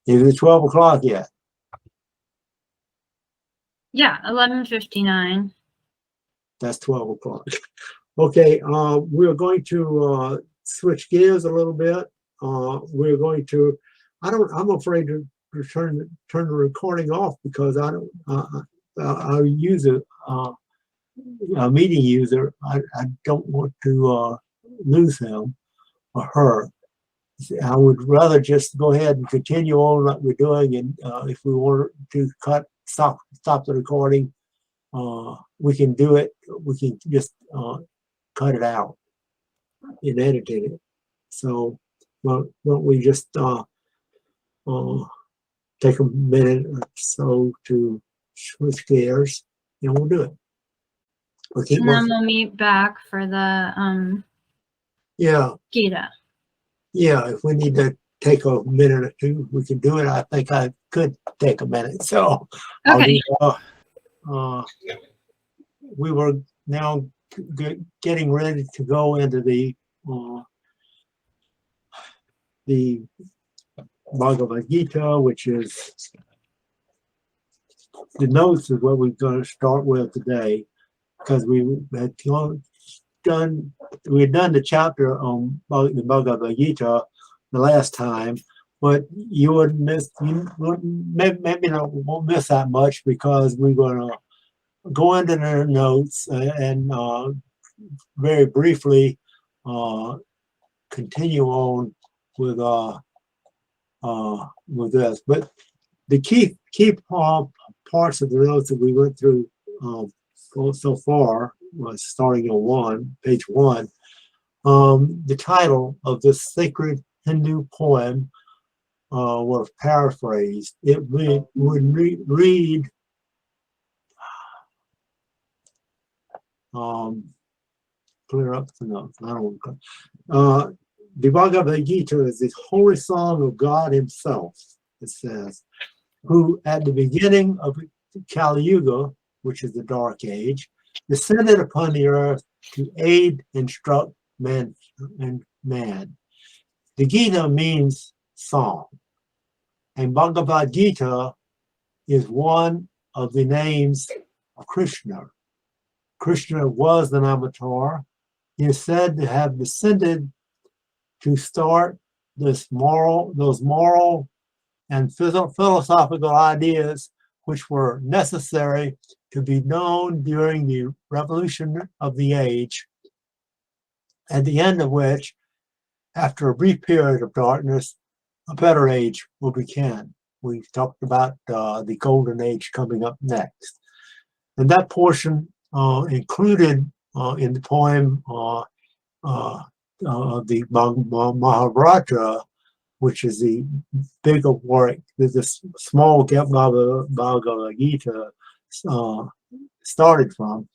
Is it 12 o'clock yet? Yeah, 11:59. That's 12 o'clock. Okay, we're going to switch gears a little bit. We're going to, I'm afraid to turn the recording off, because I don't, our user, a meeting user, I don't want to lose him or her. I would rather just go ahead and continue on what we're doing, and if we want to stop the recording, we can do it. We can just cut it out and edit it. So, why don't we just take a minute or so to switch gears, and we'll do it. Okay, and then we'll meet back for the GITA. Yeah, if we need to take a minute or two, we can do it. I think I could take a minute. So, okay. We were now getting ready to go into the Bhagavad Gita, which is the notes is what we're going to start with today, because we had done the chapter on the Bhagavad Gita the last time, but you wouldn't miss, maybe won't miss that much, because we're going to go into their notes and very briefly continue on with this. But the key parts of the notes that we went through so far was starting on page 1. The title of this sacred Hindu poem was paraphrased. It would read clear up the notes. I don't want to. The Bhagavad Gita is the holy song of God Himself, it says, who at the beginning of Kali Yuga, which is the Dark Age, descended upon the earth to aid, instruct man. The Gita means song, and Bhagavad Gita is one of the names of Krishna. Krishna was an avatar. He is said to have descended to start those moral and philosophical ideas which were necessary to be known during the revolution of the age, at the end of which, after a brief period of darkness, a better age will begin. We talked about the golden age coming up next. And that portion included in the poem the Mahabharata, which is the bigger work that this small Bhagavad Gita started from.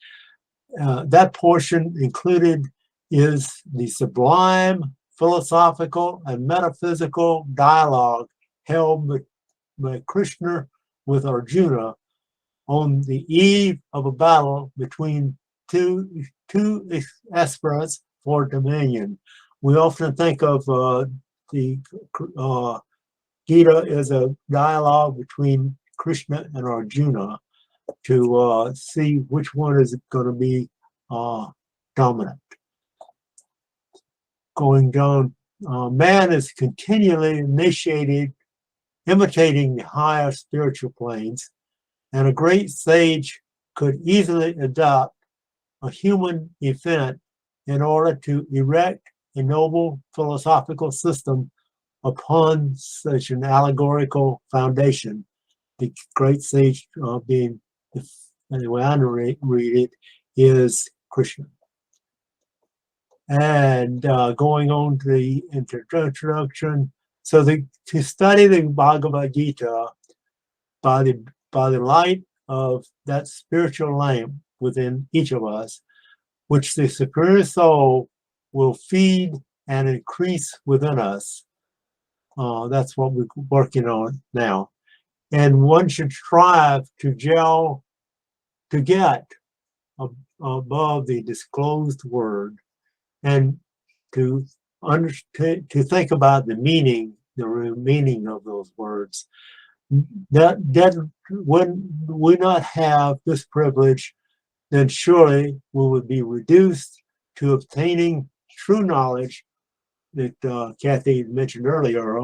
That portion included is the sublime philosophical and metaphysical dialogue held by Krishna with Arjuna on the eve of a battle between two aspirants for dominion. We often think of the Gita as a dialogue between Krishna and Arjuna to see which one is going to be dominant. Going down, man is continually imitating the higher spiritual planes, and a great sage could easily adopt a human event in order to erect a noble philosophical system upon such an allegorical foundation. The great sage being, the way I read it, is Krishna. And going on to the introduction, so to study the Bhagavad Gita by the light of that spiritual lamp within each of us, which the superior soul will feed and increase within us. That's what we're working on now. And one should strive to get above the disclosed word, and to think about the meaning of those words. That when we not have this privilege, then surely we would be reduced to obtaining true knowledge that Kathy mentioned earlier,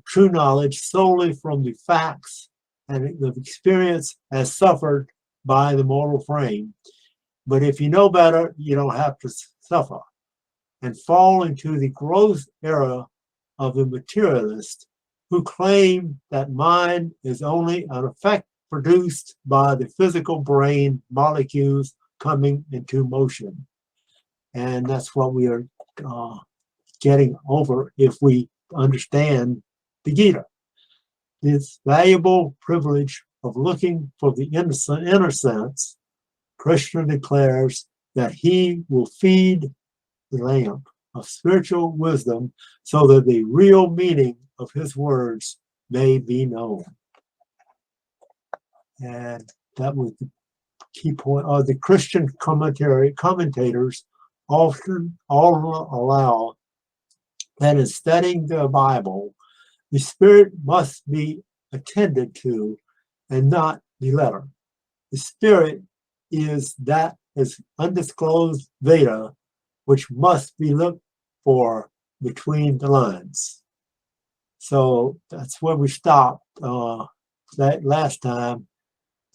true knowledge solely from the facts and the experience as suffered by the mortal frame. But if you know better, you don't have to suffer and fall into the gross error of the materialist, who claim that mind is only an effect produced by the physical brain molecules coming into motion. And that's what we are getting over if we understand the Gita. This valuable privilege of looking for the inner sense, Krishna declares that he will feed the lamp of spiritual wisdom so that the real meaning of his words may be known. And that was the key point. The Christian commentators often allow that in studying the Bible, the spirit must be attended to and not the letter. The spirit is undisclosed Veda, which must be looked for between the lines. So that's where we stopped that last time,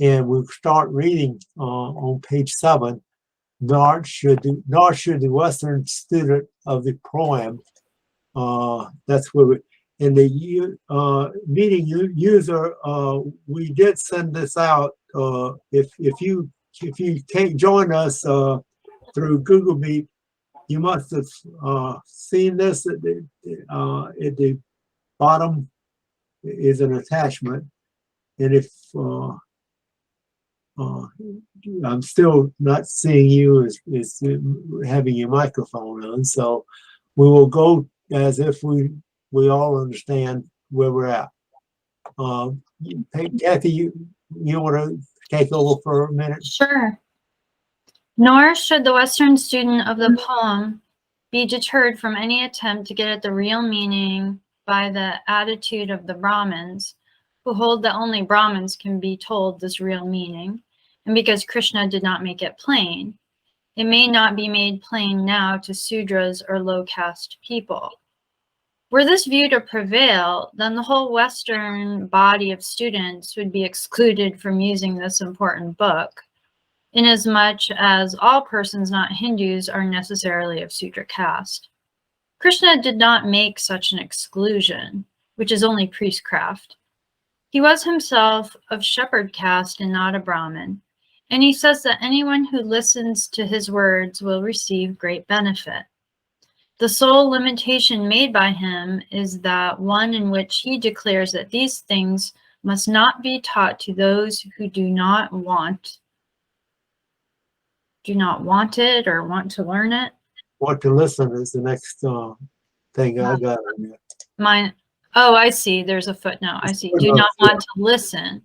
and we'll start reading on page 7. Nor should the Western student of the poem. That's where in the meeting user, we did send this out. If you can't join us through Google Meet, you must have seen this at the bottom is an attachment. And if I'm still not seeing you as having your microphone on, so we will go as if we all understand where we're at. Hey, Kathy, you want to take over for a minute? Sure. Nor should the Western student of the poem be deterred from any attempt to get at the real meaning by the attitude of the Brahmins, who hold that only Brahmins can be told this real meaning, and because Krishna did not make it plain, it may not be made plain now to Sudras or low-caste people. Were this view to prevail, then the whole Western body of students would be excluded from using this important book, inasmuch as all persons not Hindus are necessarily of Sudra caste. Krishna did not make such an exclusion, which is only priestcraft. He was himself of shepherd caste and not a Brahmin, and he says that anyone who listens to his words will receive great benefit. The sole limitation made by him is that one in which he declares that these things must not be taught to those who do not want it or want to learn it. Want to listen is the next thing I got on here. Mine. Oh, I see. There's a footnote. I see. Do not want to listen,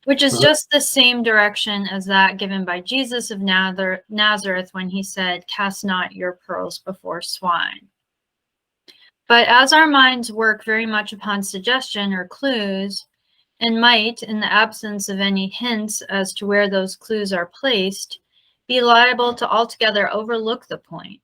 which is just the same direction as that given by Jesus of Nazareth when he said, "Cast not your pearls before swine." But as our minds work very much upon suggestion or clues, and might, in the absence of any hints as to where those clues are placed, be liable to altogether overlook the point,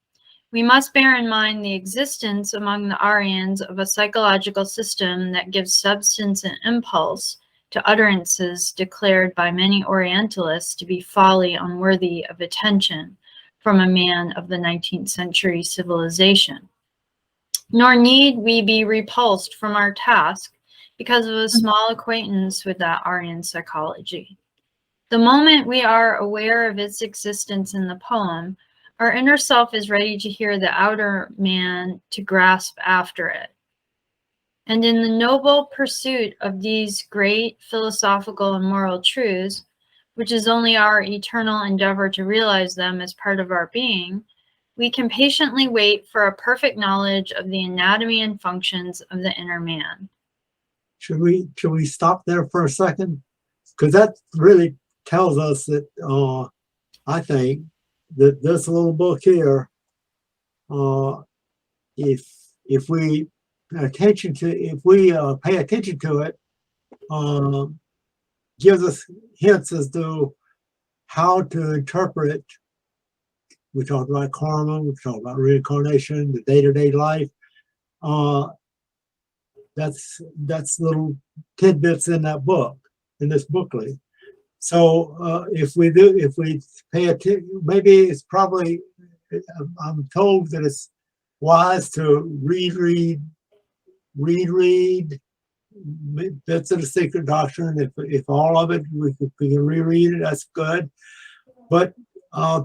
we must bear in mind the existence among the Aryans of a psychological system that gives substance and impulse to utterances declared by many Orientalists to be folly unworthy of attention from a man of the 19th century civilization. Nor need we be repulsed from our task because of a small acquaintance with that Aryan psychology. The moment we are aware of its existence in the poem, our inner self is ready to hear the outer man to grasp after it. And in the noble pursuit of these great philosophical and moral truths, which is only our eternal endeavor to realize them as part of our being, we can patiently wait for a perfect knowledge of the anatomy and functions of the inner man. Should we stop there for a second? Because that really tells us that I think that this little book here, if we pay attention to it, gives us hints as to how to interpret. We talked about karma, we talked about reincarnation, the day-to-day life. That's little tidbits in that book, in this booklet. So if we pay attention, maybe it's probably, I'm told that it's wise to reread bits of the Secret Doctrine. If all of it, we can reread it, that's good. But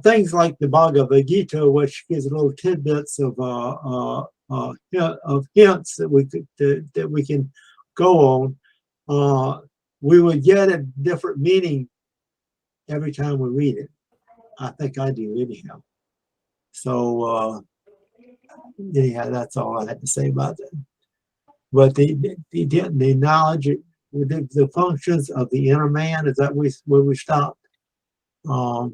things like the Bhagavad Gita, which gives little tidbits of hints that we can go on, we would get a different meaning every time we read it. I think I do anyhow. So anyhow, that's all I had to say about that. But the knowledge, the functions of the inner man, is that where we stopped? But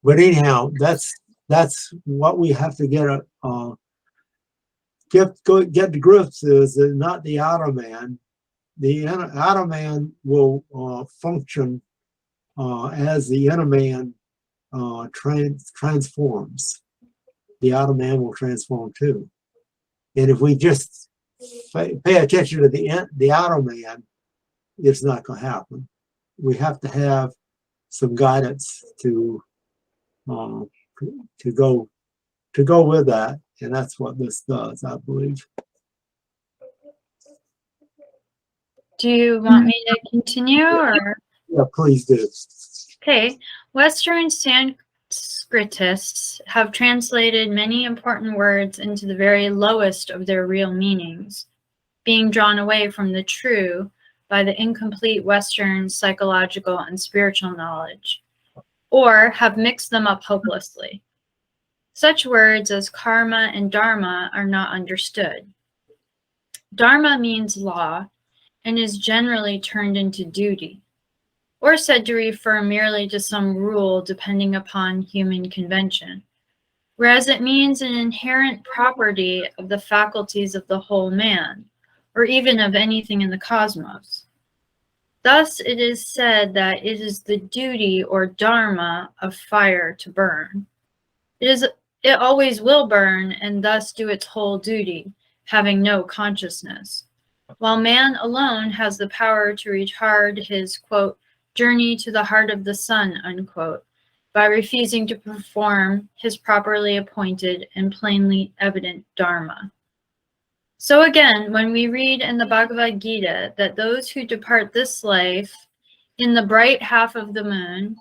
anyhow, that's what we have to get to grips is that not the outer man. The outer man will function as the inner man transforms. The outer man will transform too. And if we just pay attention to the outer man, it's not going to happen. We have to have some guidance to go with that, and that's what this does, I believe. Do you want me to continue, or? Yeah, please do. Okay. Western Sanskritists have translated many important words into the very lowest of their real meanings, being drawn away from the true by the incomplete Western psychological and spiritual knowledge, or have mixed them up hopelessly. Such words as karma and dharma are not understood. Dharma means law and is generally turned into duty, or said to refer merely to some rule depending upon human convention, whereas it means an inherent property of the faculties of the whole man, or even of anything in the cosmos. Thus it is said that it is the duty or dharma of fire to burn. It always will burn and thus do its whole duty, having no consciousness, while man alone has the power to retard his, quote, journey to the heart of the sun, unquote, by refusing to perform his properly appointed and plainly evident dharma. So again, when we read in the Bhagavad Gita that those who depart this life in the bright half of the moon,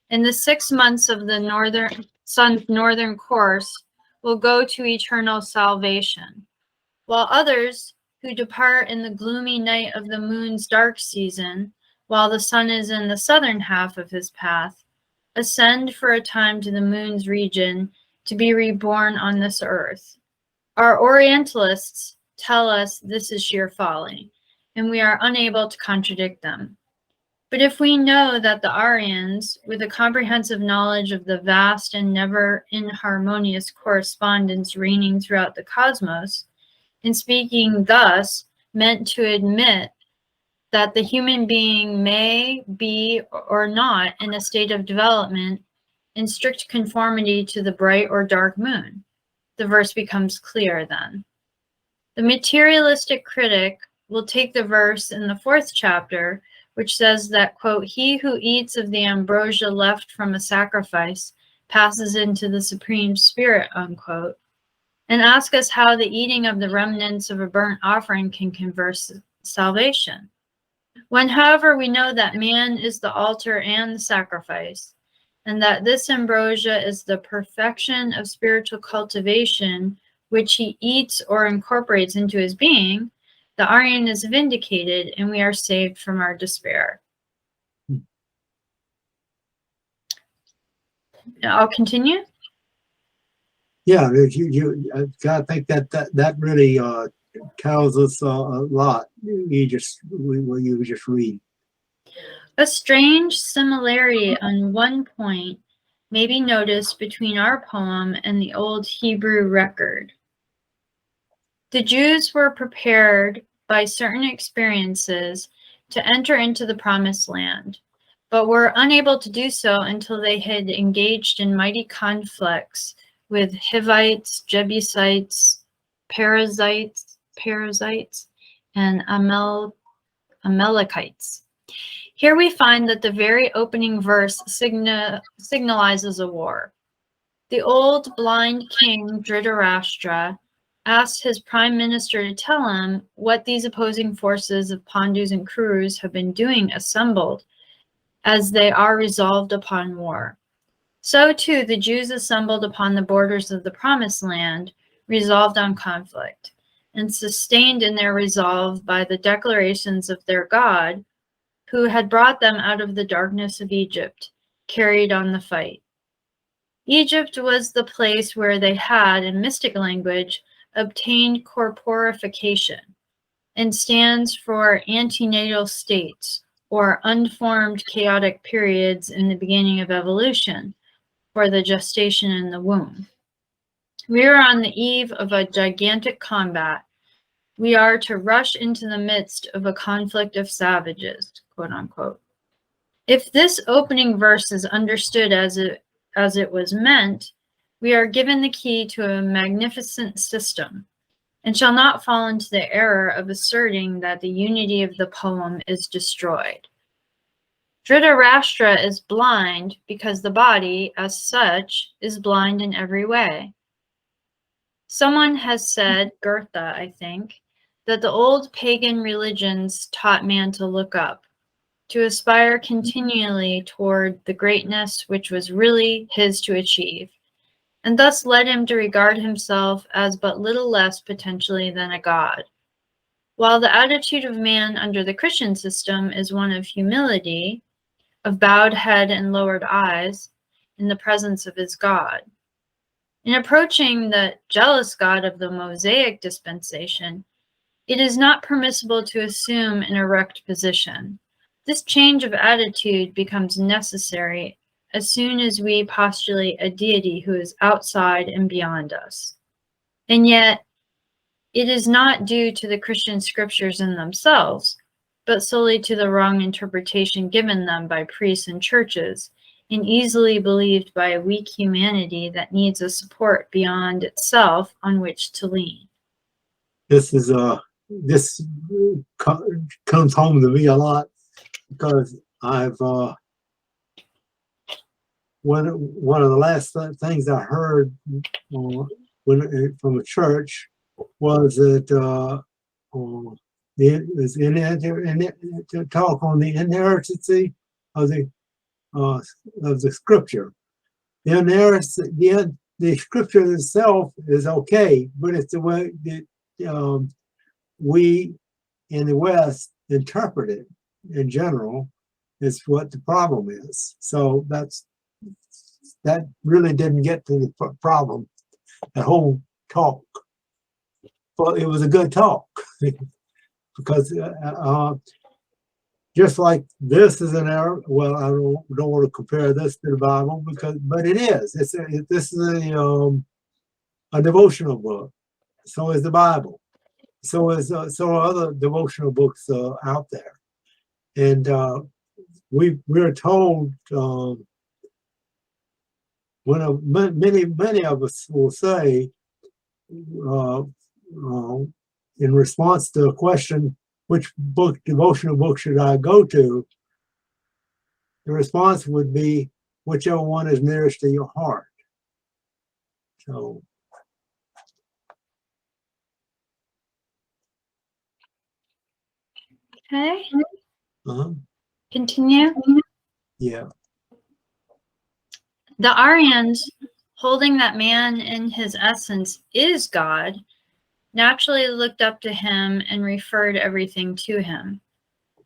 in the 6 months of the sun's northern course, will go to eternal salvation, while others who depart in the gloomy night of the moon's dark season, while the sun is in the southern half of his path, ascend for a time to the moon's region to be reborn on this earth. Our Orientalists tell us this is sheer folly, and we are unable to contradict them. But if we know that the Aryans, with a comprehensive knowledge of the vast and never inharmonious correspondence reigning throughout the cosmos, in speaking thus, meant to admit that the human being may be or not in a state of development in strict conformity to the bright or dark moon, the verse becomes clear then. The materialistic critic we'll take the verse in the 4th chapter, which says that, quote, he who eats of the ambrosia left from a sacrifice passes into the Supreme Spirit, unquote, and ask us how the eating of the remnants of a burnt offering can confer salvation. When, however, we know that man is the altar and the sacrifice, and that this ambrosia is the perfection of spiritual cultivation, which he eats or incorporates into his being, the Aryan is vindicated, and we are saved from our despair. I'll continue. Yeah, I think that really tells us a lot. You just read. A strange similarity on one point may be noticed between our poem and the old Hebrew record. The Jews were prepared by certain experiences to enter into the promised land, but were unable to do so until they had engaged in mighty conflicts with Hivites, Jebusites, Perizzites, and Amalekites. Here we find that the very opening verse signalizes a war. The old blind king Dhritarashtra asked his prime minister to tell him what these opposing forces of Pandus and Kurus have been doing assembled, as they are resolved upon war. So too the Jews assembled upon the borders of the promised land, resolved on conflict, and sustained in their resolve by the declarations of their God, who had brought them out of the darkness of Egypt, carried on the fight. Egypt was the place where they had, in mystic language, obtained corporification, and stands for antenatal states, or unformed chaotic periods in the beginning of evolution, for the gestation in the womb. We are on the eve of a gigantic combat. We are to rush into the midst of a conflict of savages, quote unquote. If this opening verse is understood as it was meant, we are given the key to a magnificent system, and shall not fall into the error of asserting that the unity of the poem is destroyed. Dhritarashtra is blind because the body, as such, is blind in every way. Someone has said, Goethe, I think, that the old pagan religions taught man to look up, to aspire continually toward the greatness which was really his to achieve, and thus led him to regard himself as but little less potentially than a god. While the attitude of man under the Christian system is one of humility, of bowed head and lowered eyes, in the presence of his God. In approaching the jealous God of the Mosaic dispensation, it is not permissible to assume an erect position. This change of attitude becomes necessary as soon as we postulate a deity who is outside and beyond us. And yet, it is not due to the Christian scriptures in themselves, but solely to the wrong interpretation given them by priests and churches, and easily believed by a weak humanity that needs a support beyond itself on which to lean. This comes home to me a lot, because I've one of the last things I heard from a church was that to talk on the inerrancy of the scripture. The scripture itself is okay, but it's the way that we in the West interpret it in general is what the problem is. So that really didn't get to the problem. The whole talk. Well, it was a good talk because just like this is an error. Well, I don't want to compare this to the Bible but it is. This is a devotional book. So is the Bible. So are other devotional books out there, and we're told many of us will say in response to a question which book, devotional book should I go to? The response would be whichever one is nearest to your heart. So, Okay, continue. continue. Yeah. The Aryans, holding that man in his essence is God, naturally looked up to him and referred everything to him.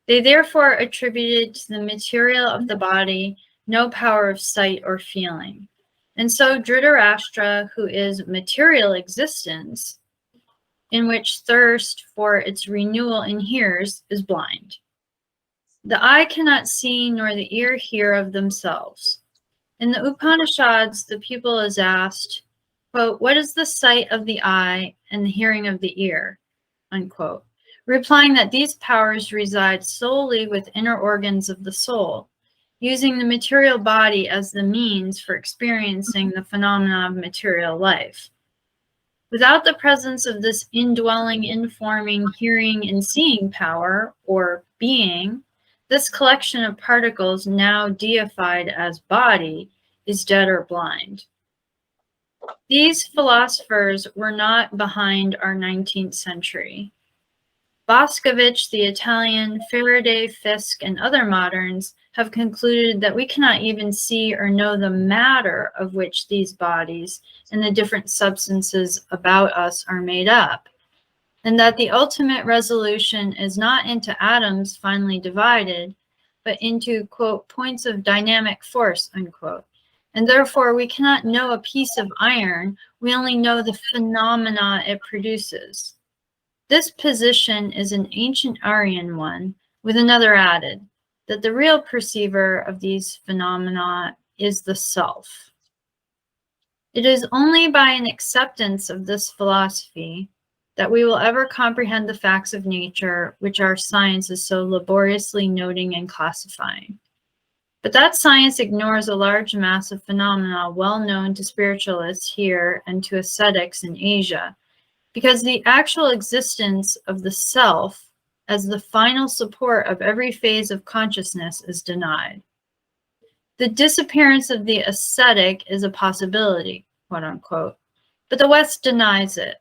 They therefore attributed to the material of the body no power of sight or feeling. And so Dhritarashtra, who is material existence, in which thirst for its renewal inheres, is blind. The eye cannot see nor the ear hear of themselves. In the Upanishads, the pupil is asked, quote, what is the sight of the eye and the hearing of the ear, unquote, replying that these powers reside solely with inner organs of the soul, using the material body as the means for experiencing the phenomena of material life. Without the presence of this indwelling, informing, hearing, and seeing power, or being, this collection of particles, now deified as body, is dead or blind. These philosophers were not behind our 19th century. Boscovich, the Italian, Faraday, Fiske, and other moderns have concluded that we cannot even see or know the matter of which these bodies and the different substances about us are made up, and that the ultimate resolution is not into atoms finely divided, but into, quote, points of dynamic force, unquote. And therefore we cannot know a piece of iron, we only know the phenomena it produces. This position is an ancient Aryan one, with another added, that the real perceiver of these phenomena is the self. It is only by an acceptance of this philosophy that we will ever comprehend the facts of nature, which our science is so laboriously noting and classifying. But that science ignores a large mass of phenomena well known to spiritualists here and to ascetics in Asia, because the actual existence of the self as the final support of every phase of consciousness is denied. The disappearance of the ascetic is a possibility, quote unquote, but the West denies it.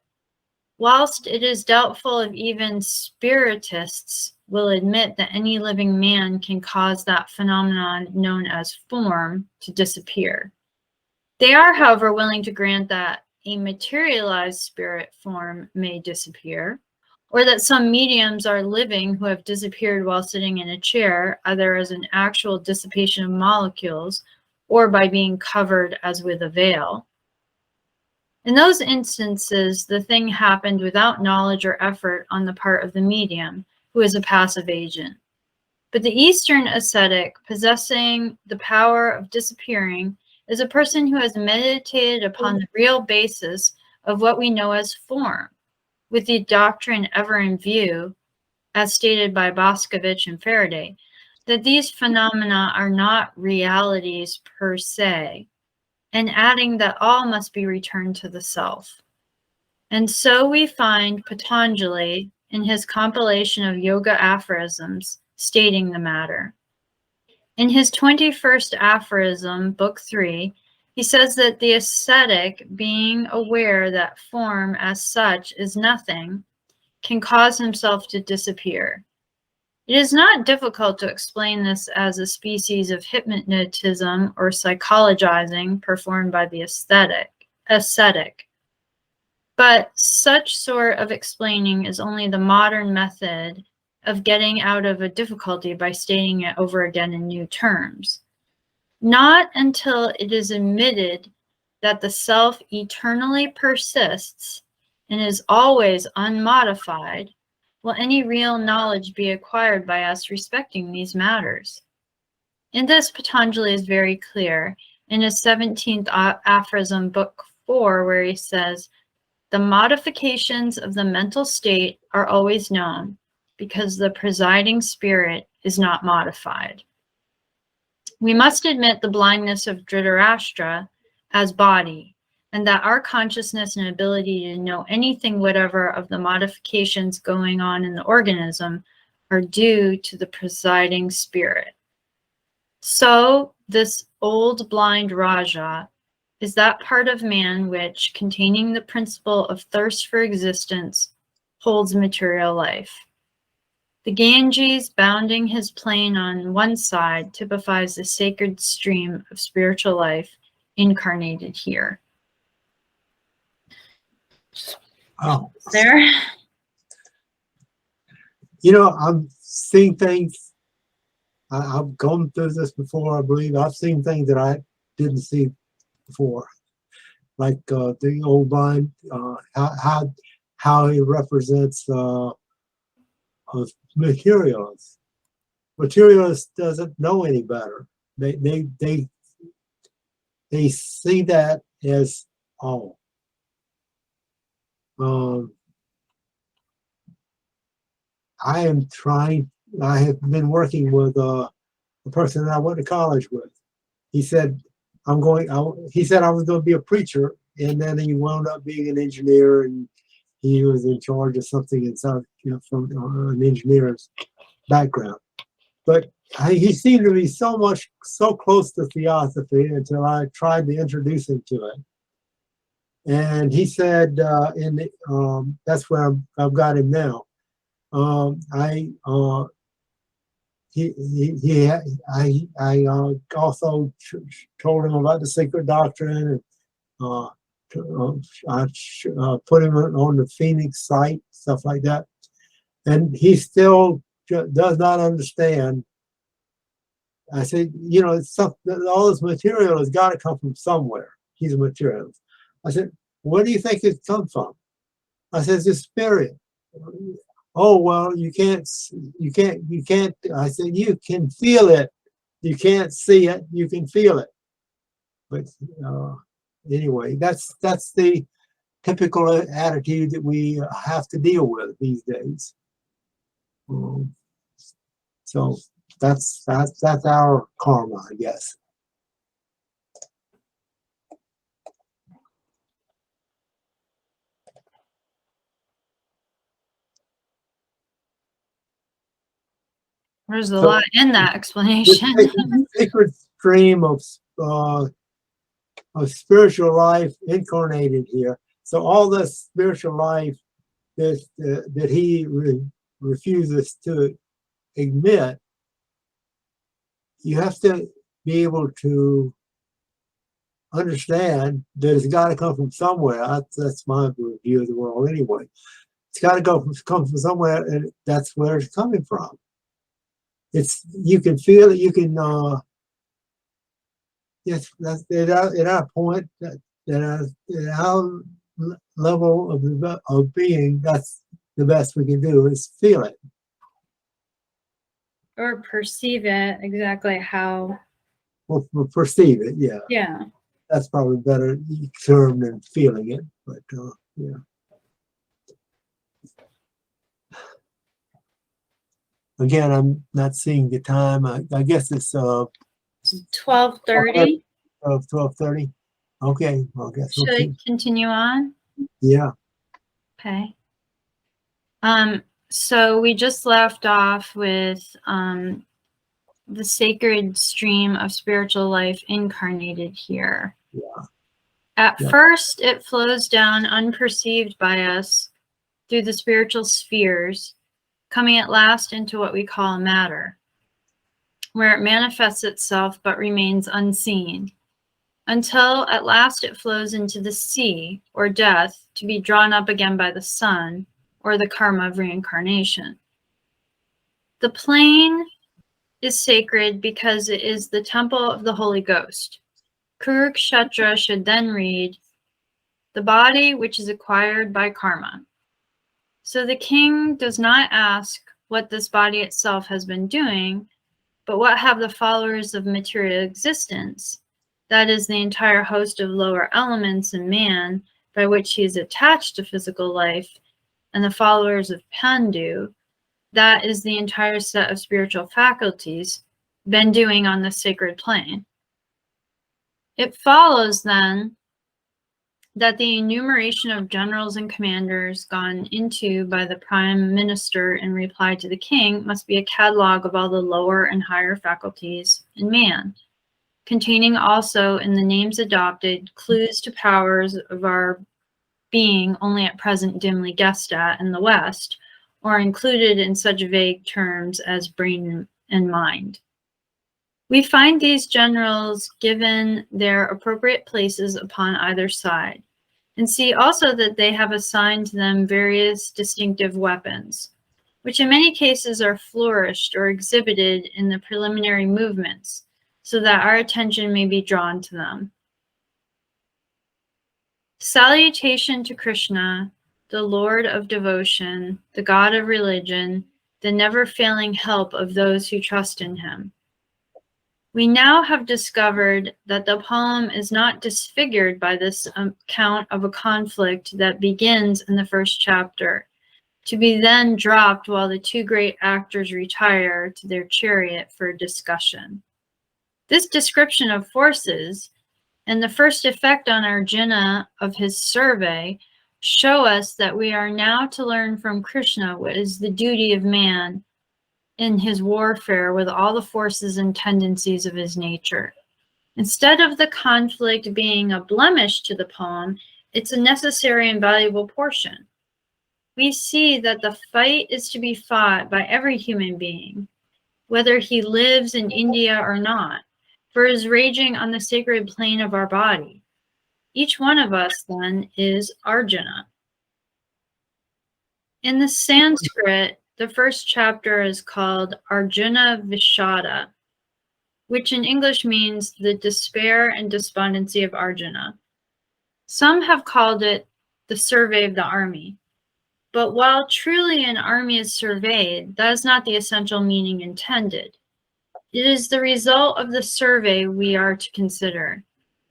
Whilst it is doubtful if even spiritists will admit that any living man can cause that phenomenon known as form to disappear. They are, however, willing to grant that a materialized spirit form may disappear, or that some mediums are living who have disappeared while sitting in a chair, either as an actual dissipation of molecules or by being covered as with a veil. In those instances, the thing happened without knowledge or effort on the part of the medium, who is a passive agent. But the Eastern ascetic, possessing the power of disappearing, is a person who has meditated upon the real basis of what we know as form, with the doctrine ever in view, as stated by Boscovich and Faraday, that these phenomena are not realities per se, and adding that all must be returned to the self. And so we find Patanjali in his compilation of yoga aphorisms stating the matter. In his 21st aphorism, Book 3, he says that the ascetic, being aware that form as such is nothing, can cause himself to disappear. It is not difficult to explain this as a species of hypnotism or psychologizing performed by the ascetic. But such sort of explaining is only the modern method of getting out of a difficulty by stating it over again in new terms. Not until it is admitted that the self eternally persists and is always unmodified will any real knowledge be acquired by us respecting these matters. In this, Patanjali is very clear in his 17th aphorism, Book 4, where he says, the modifications of the mental state are always known because the presiding spirit is not modified. We must admit the blindness of Dhritarashtra as body, and that our consciousness and ability to know anything whatever of the modifications going on in the organism are due to the presiding spirit. So this old blind Raja is that part of man which, containing the principle of thirst for existence, holds material life. The Ganges bounding his plain on one side typifies the sacred stream of spiritual life incarnated here. Oh, There. you know, I'm seeing things. I've gone through this before, I believe. I've seen things that I didn't see before, like the old blind, how he represents materialists. Materialist doesn't know any better. They see that as all. I have been working with a person that I went to college with. He said, he said I was going to be a preacher, and then he wound up being an engineer, and he was in charge of something inside, from an engineer's background. But he seemed to be so close to Theosophy until I tried to introduce him to it. And he said, that's where I've got him now. I also told him about the secret doctrine, and I put him on the Phoenix site, stuff like that. And he still does not understand. I said, all this material has got to come from somewhere. He's a materialist. I said, where do you think it comes from? I said, it's spirit. Oh, well, you can't. I said, you can feel it. You can't see it. You can feel it. But anyway, that's the typical attitude that we have to deal with these days. So that's our karma, I guess. There's a lot in that explanation. The sacred stream of spiritual life incarnated here. So all this spiritual life that he refuses to admit, you have to be able to understand that it's got to come from somewhere. That's my view of the world anyway. It's got to come from somewhere, and that's where it's coming from. You can feel it. You can yes. That's at our point, at our level of being, that's the best we can do is feel it or perceive it exactly how. Or perceive it. Yeah. Yeah. That's probably better term than feeling it, but yeah. Again, I'm not seeing the time. I guess it's 12:30. 12:30. Okay, well, I guess Should I continue on? Yeah. Okay. So we just left off with the sacred stream of spiritual life incarnated here. Yeah. At first, it flows down unperceived by us through the spiritual spheres, coming at last into what we call matter, where it manifests itself but remains unseen, until at last it flows into the sea, or death, to be drawn up again by the sun, or the karma of reincarnation. The plane is sacred because it is the temple of the Holy Ghost. Kurukshetra should then read, the body which is acquired by karma. So the king does not ask what this body itself has been doing, but what have the followers of material existence, that is the entire host of lower elements in man, by which he is attached to physical life, and the followers of Pandu, that is the entire set of spiritual faculties, been doing on the sacred plane. It follows then that the enumeration of generals and commanders gone into by the prime minister in reply to the king must be a catalog of all the lower and higher faculties in man, containing also in the names adopted clues to powers of our being only at present dimly guessed at in the West, or included in such vague terms as brain and mind. We find these generals given their appropriate places upon either side, and see also that they have assigned to them various distinctive weapons, which in many cases are flourished or exhibited in the preliminary movements, so that our attention may be drawn to them. Salutation to Krishna, the Lord of devotion, the God of religion, the never-failing help of those who trust in him. We now have discovered that the poem is not disfigured by this account of a conflict that begins in the first chapter, to be then dropped while the two great actors retire to their chariot for discussion. This description of forces and the first effect on Arjuna of his survey show us that we are now to learn from Krishna what is the duty of man in his warfare with all the forces and tendencies of his nature. Instead of the conflict being a blemish to the poem, it's a necessary and valuable portion. We see that the fight is to be fought by every human being, whether he lives in India or not, for it is raging on the sacred plane of our body. Each one of us, then, is Arjuna. In the Sanskrit, the first chapter is called Arjuna Vishada, which in English means the despair and despondency of Arjuna. Some have called it the survey of the army. But while truly an army is surveyed, that is not the essential meaning intended. It is the result of the survey we are to consider,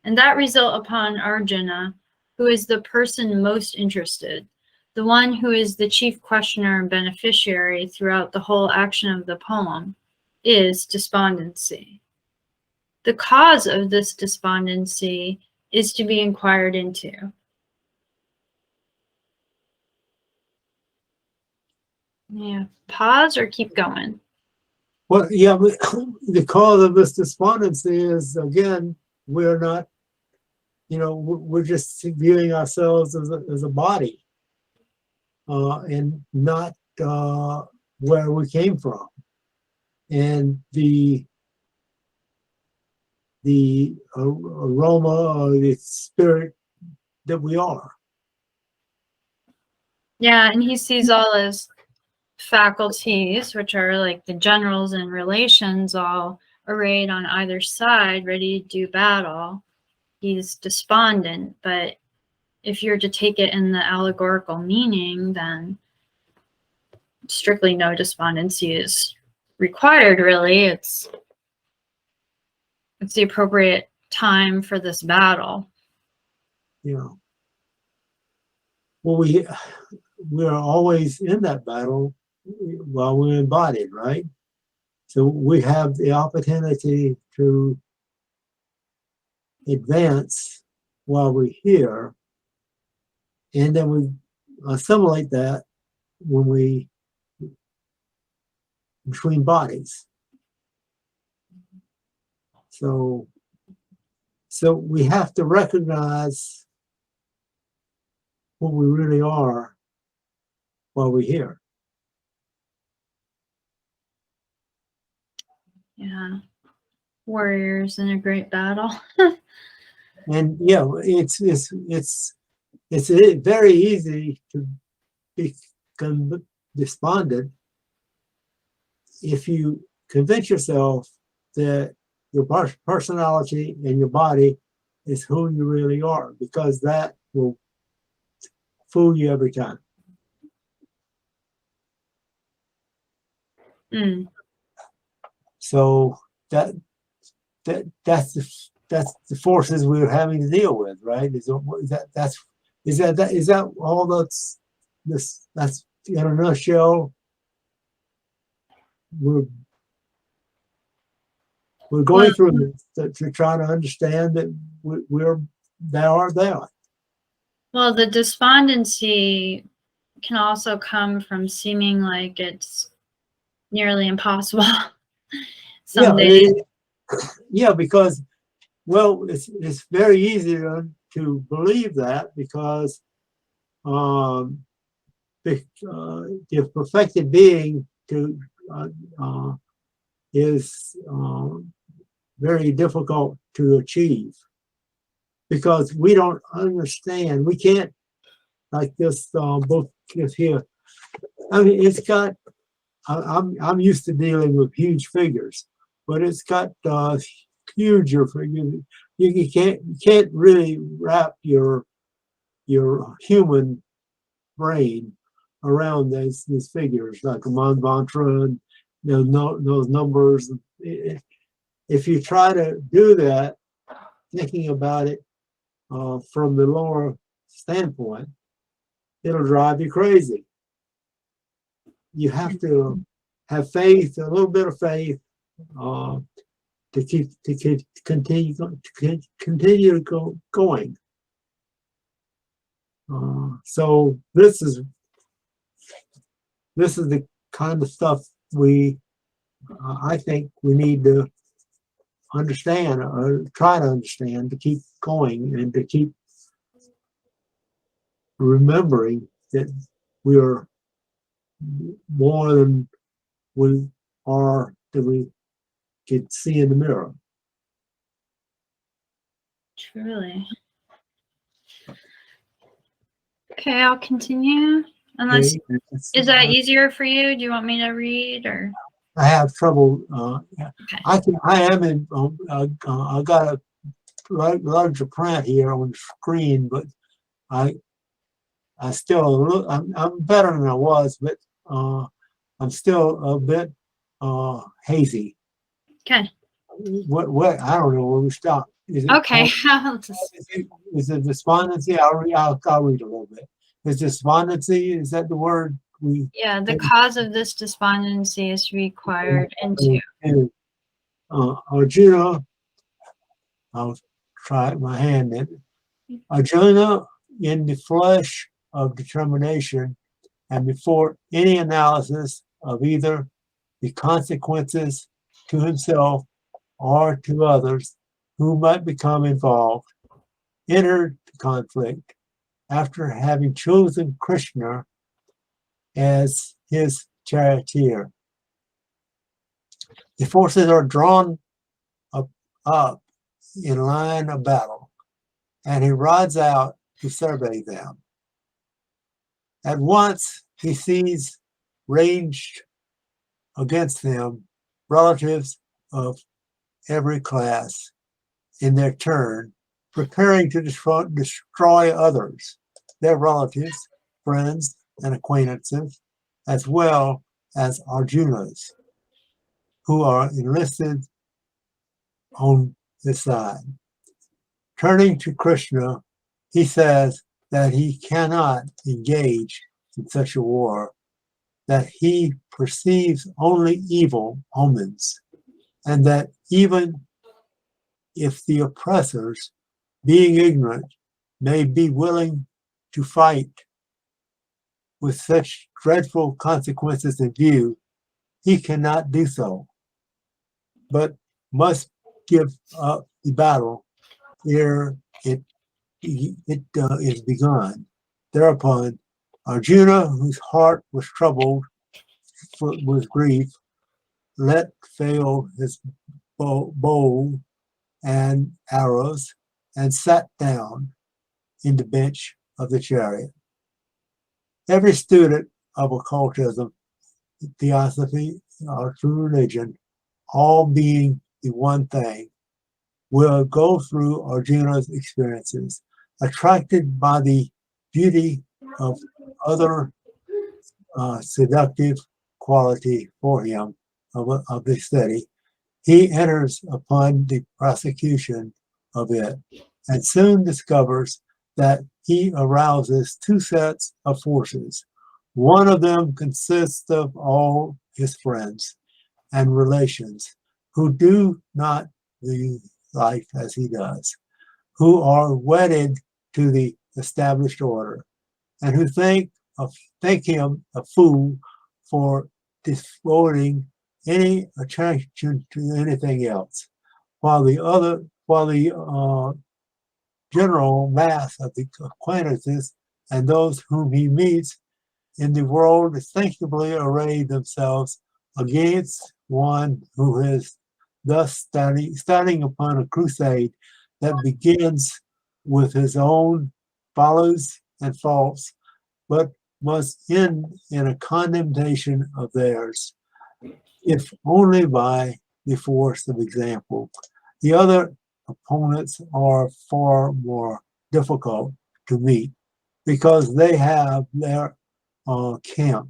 and that result upon Arjuna, who is the person most interested, the one who is the chief questioner and beneficiary throughout the whole action of the poem, is despondency. The cause of this despondency is to be inquired into. Yeah, pause or keep going? Well, yeah, the cause of this despondency is, again, we're not, we're just viewing ourselves as a body and not where we came from. And the aroma or the spirit that we are. Yeah, and he sees all his faculties, which are like the generals and relations, all arrayed on either side, ready to do battle. He's despondent, but if you're to take it in the allegorical meaning, then strictly no despondency is required, really. It's the appropriate time for this battle. Yeah. Well, we're always in that battle while we're embodied, right? So we have the opportunity to advance while we're here, and then we assimilate that when we between bodies. So we have to recognize what we really are while we're here. Yeah, warriors in a great battle. And yeah, it's very easy to become despondent if you convince yourself that your personality and your body is who you really are, because that will fool you every time. Mm. So that's the forces we're having to deal with, right? Is that all that's in a nutshell? We're going through this to try to understand that they are. Well, the despondency can also come from seeming like it's nearly impossible some days. Yeah, because, well, it's very easy to believe that because the perfected being is very difficult to achieve because we don't understand. We can't, like this book is here. I mean, it's got. I'm used to dealing with huge figures, but it's got huger figures. You can't really wrap your human brain around these figures like a mantra and those numbers. If you try to do that, thinking about it from the lower standpoint, it'll drive you crazy. You have to have faith, a little bit of faith, to continue to go going. So this is the kind of stuff I think we need to understand or try to understand to keep going and to keep remembering that we are more than we are that we could see in the mirror. Truly. Okay, I'll continue. Unless, is that easier for you? Do you want me to read or? I have trouble. Okay. I am in. I got a larger print here on the screen, but I still I'm better than I was, but I'm still a bit hazy. Okay. What I don't know where we stop. Is it Okay. is it despondency? I'll read a little bit. Is despondency? Is that the word? Yeah, the cause of this despondency is required into. Arjuna, I'll try my hand in. Arjuna, in the flesh of determination, and before any analysis of either the consequences to himself or to others who might become involved, entered the conflict after having chosen Krishna as his charioteer. The forces are drawn up in line of battle, and he rides out to survey them. At once he sees ranged against him relatives of every class in their turn, preparing to destroy others, their relatives, friends, and acquaintances, as well as Arjuna's, who are enlisted on his side. Turning to Krishna, he says that he cannot engage in such a war, that he perceives only evil omens, and that even if the oppressors, being ignorant, may be willing to fight with such dreadful consequences in view, he cannot do so, but must give up the battle ere it is begun. Thereupon, Arjuna, whose heart was troubled with grief, let fail his bow and arrows, and sat down in the bench of the chariot. Every student of occultism, Theosophy, or true religion, all being the one thing, will go through Arjuna's experiences, attracted by the beauty of other seductive quality for him of the study. He enters upon the prosecution of it and soon discovers that he arouses two sets of forces. One of them consists of all his friends and relations who do not live life as he does, who are wedded to the established order, and who think him a fool for devoting any attention to anything else, while the general mass of the acquaintances and those whom he meets in the world instinctively array themselves against one who is thus starting upon a crusade that begins with his own follies and faults, but must end in a condemnation of theirs, if only by the force of example. The other opponents are far more difficult to meet because they have their camp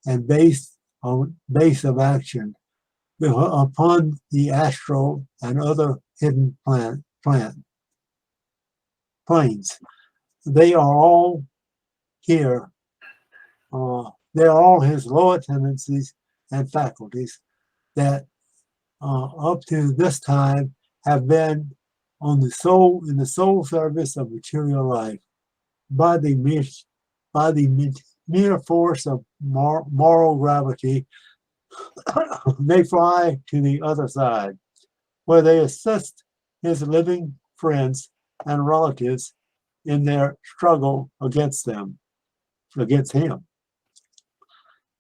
and base of action upon the astral and other hidden planes. They are all here. They are all his lower tendencies and faculties that up to this time have been in the soul service of material life by the mere force of moral gravity. They fly to the other side, where they assist his living friends and relatives in their struggle against him.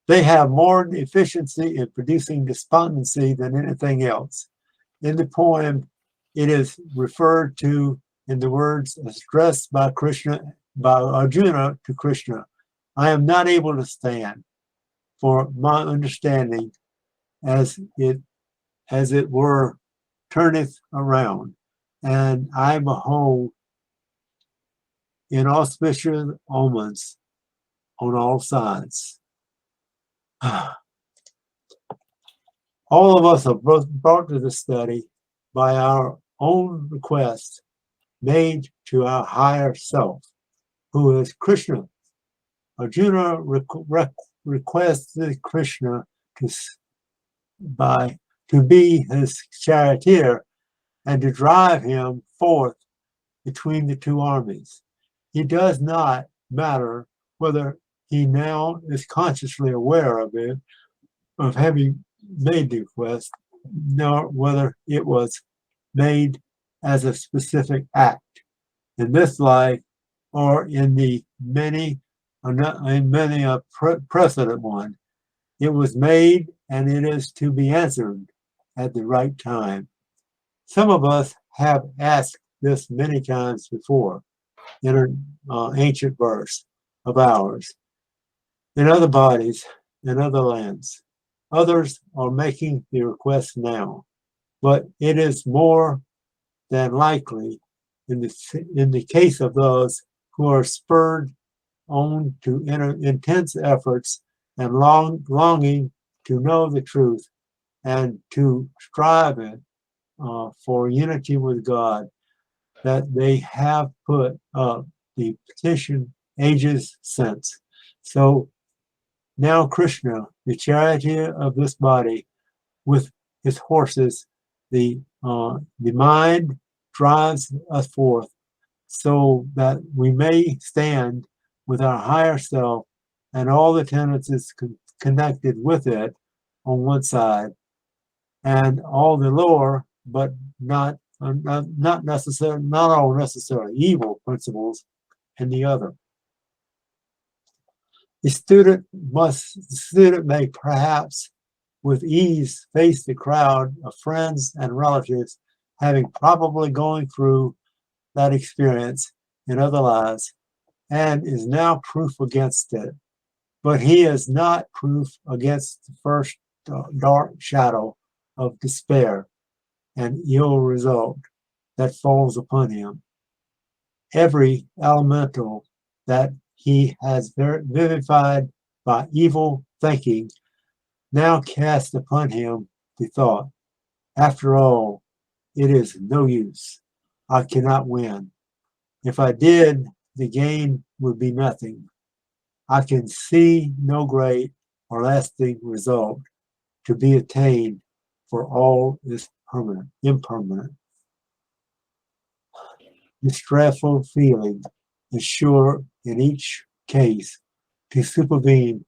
They have more efficiency in producing despondency than anything else. In the poem, it is referred to in the words addressed by Arjuna to Krishna. I am not able to stand, for my understanding as it were turneth around, and I behold inauspicious omens on all sides. All of us are brought to the study by our own request made to our higher self, who is Krishna. Arjuna requested Krishna to be his charioteer and to drive him forth between the two armies. It does not matter whether he now is consciously aware of it, of having made the request, nor whether it was made as a specific act in this life or in many a precedent one. It was made, and it is to be answered at the right time. Some of us have asked this many times before in an ancient verse of ours, in other bodies, in other lands. Others are making the request now, but it is more than likely in the case of those who are spurred on to intense efforts and longing to know the truth and to strive for unity with God, that they have put up the petition ages since. So now Krishna, the charioteer of this body, with his horses, the mind drives us forth so that we may stand with our higher self and all the tendencies connected with it on one side, and all the lower, but not all necessarily evil principles in the other. The student may perhaps with ease face the crowd of friends and relatives, having probably going through that experience in other lives, and is now proof against it. But he is not proof against the first dark shadow of despair and ill result that falls upon him. Every elemental that he has vivified by evil thinking now casts upon him the thought, after all, it is no use. I cannot win. If I did, the gain would be nothing. I can see no great or lasting result to be attained, for all is impermanent. This dreadful feeling is sure in each case to supervene,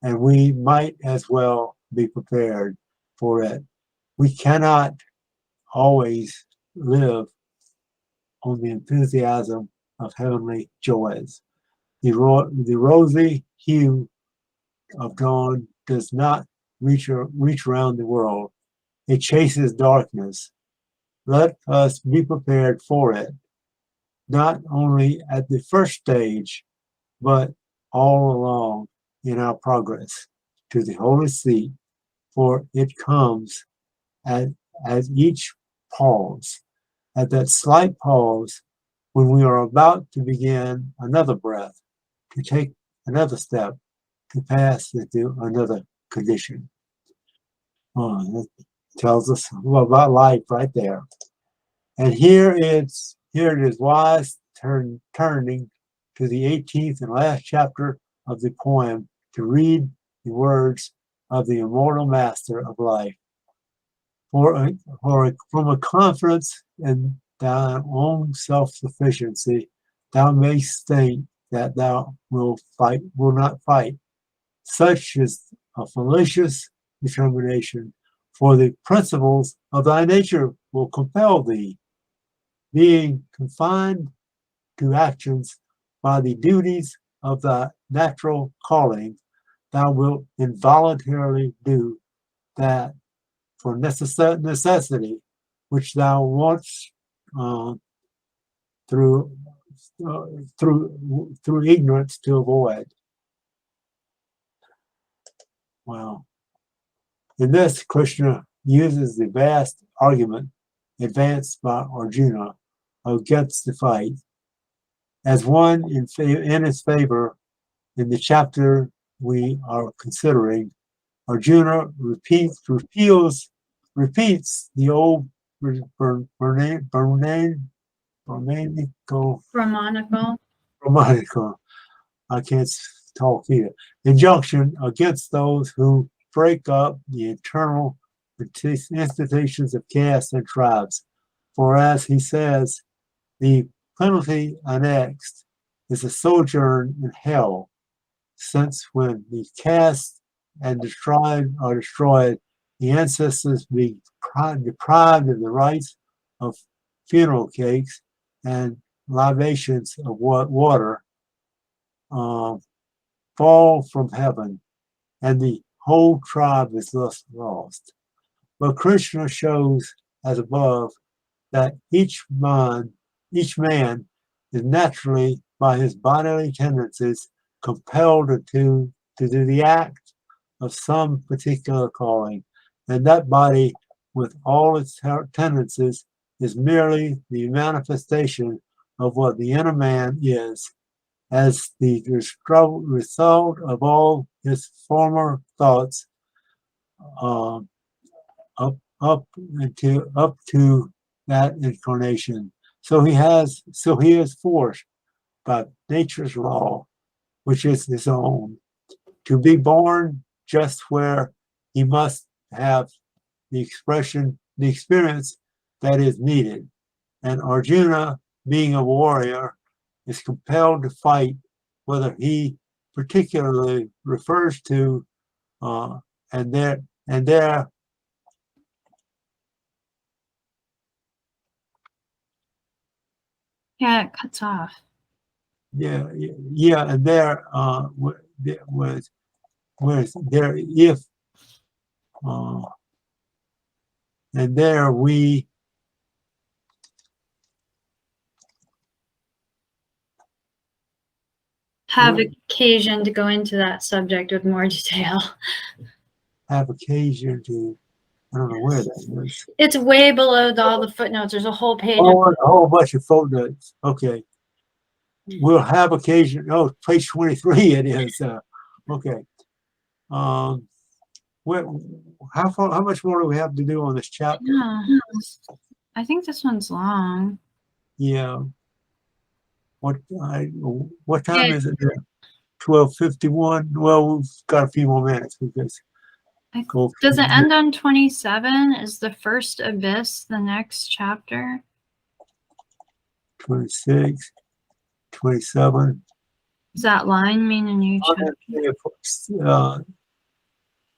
and we might as well be prepared for it. We cannot always live on the enthusiasm of heavenly joys. The rosy hue of dawn does not reach around the world. It chases darkness. Let us be prepared for it, not only at the first stage, but all along in our progress to the Holy Seat, for it comes at each pause, at that slight pause when we are about to begin another breath, to take another step, to pass into another condition. That tells us about life right there. And here it is wise turning to the 18th and last chapter of the poem to read the words of the immortal master of life. From a confidence in thy own self-sufficiency, thou mayst think that thou will not fight. Such is a fallacious determination, for the principles of thy nature will compel thee, being confined to actions by the duties of thy natural calling, thou wilt involuntarily do that for necessity, which thou wants through ignorance to avoid. Wow. In this, Krishna uses the vast argument advanced by Arjuna against the fight as one in his favor. In the chapter we are considering, Arjuna repeats the old Brahmanical, I can't talk either, injunction against those who break up the internal institutions of caste and tribes. For as he says, the penalty annexed is a sojourn in hell, since when the caste and the tribe are destroyed, the ancestors be deprived of the rights of funeral cakes and libations of water, fall from heaven, and the whole tribe is thus lost. But Krishna shows as above that each man is naturally, by his bodily tendencies, compelled to do the act of some particular calling, and that body, with all its tendencies, is merely the manifestation of what the inner man is, as the result of all his former thoughts, up to that incarnation. So he is forced by nature's law, which is his own, to be born just where he must have the experience that is needed. And Arjuna, being a warrior, is compelled to fight, whether he particularly refers to, and there. Yeah, it cuts off. Yeah, and there was there if and there we have occasion to go into that subject with more detail. Have occasion to, I don't know where that is. It's way below all the footnotes. There's a whole page. A whole bunch of footnotes. Okay. We'll have occasion. Oh, page 23 it is. Okay. How much more do we have to do on this chapter? Yeah. I think this one's long. Yeah. What time is it? 12:51. Well, we've got a few more minutes because. Does it end on 27? Is the first abyss the next chapter? 26, 27. Does that line mean a new chapter?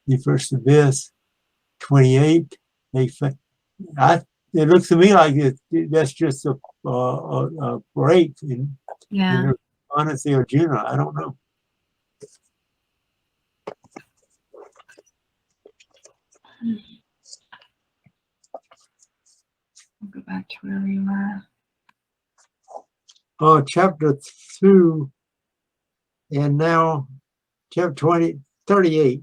The first abyss, 28. It looks to me like that's just a break in honesty or Juno. I don't know. We'll go back to where we were. Chapter 2, and now chapter 38.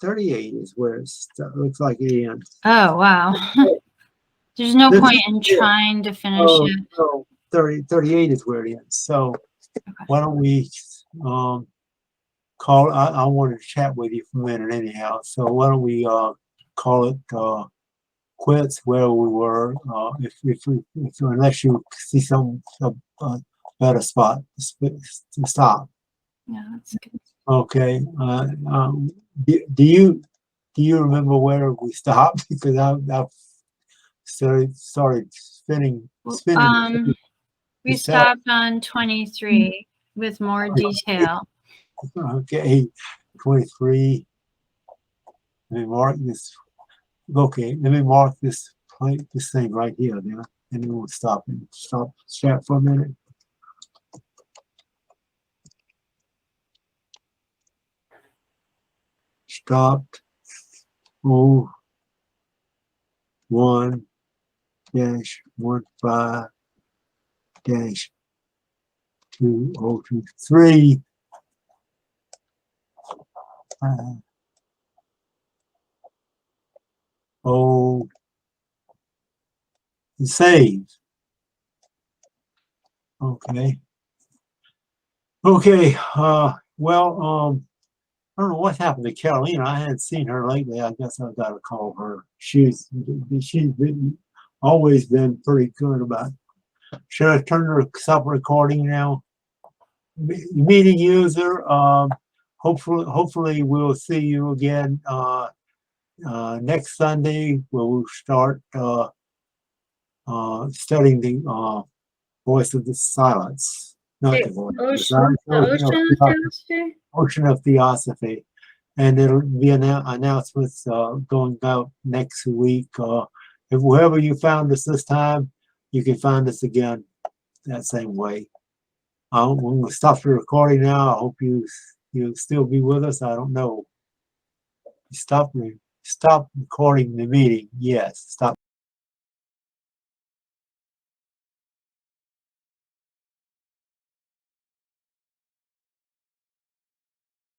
38 is where it looks like it ends. Oh, wow. There's no point in trying to finish it. No, 38 is where it ends. So why don't we call, I wanted to chat with you for a minute anyhow. So why don't we call it quits where we were, unless you see some better spot to stop. Yeah, that's good. Okay. Do you remember where we stopped? Because I've started spinning. We stopped on 23 with more detail. Okay, 23. Let me mark this. Okay, let me mark this thing right here, then, and then we'll stop chat for a minute. Stopped. 1-15-2023. Save. Okay. Okay. Well, I don't know what's happened to Carolina. I hadn't seen her lately. I guess I've got to call her. She's always been pretty good about it. Should I turn her stop recording now? Meeting user. Hopefully we'll see you again next Sunday, where we'll start studying the voice of the silence. Not the voice. Ocean of Theosophy. And it'll be announcements going out next week. If wherever you found us this time, you can find us again that same way. We'll stop the recording now. I hope you'll still be with us. I don't know. Stop recording the meeting. Yes, stop.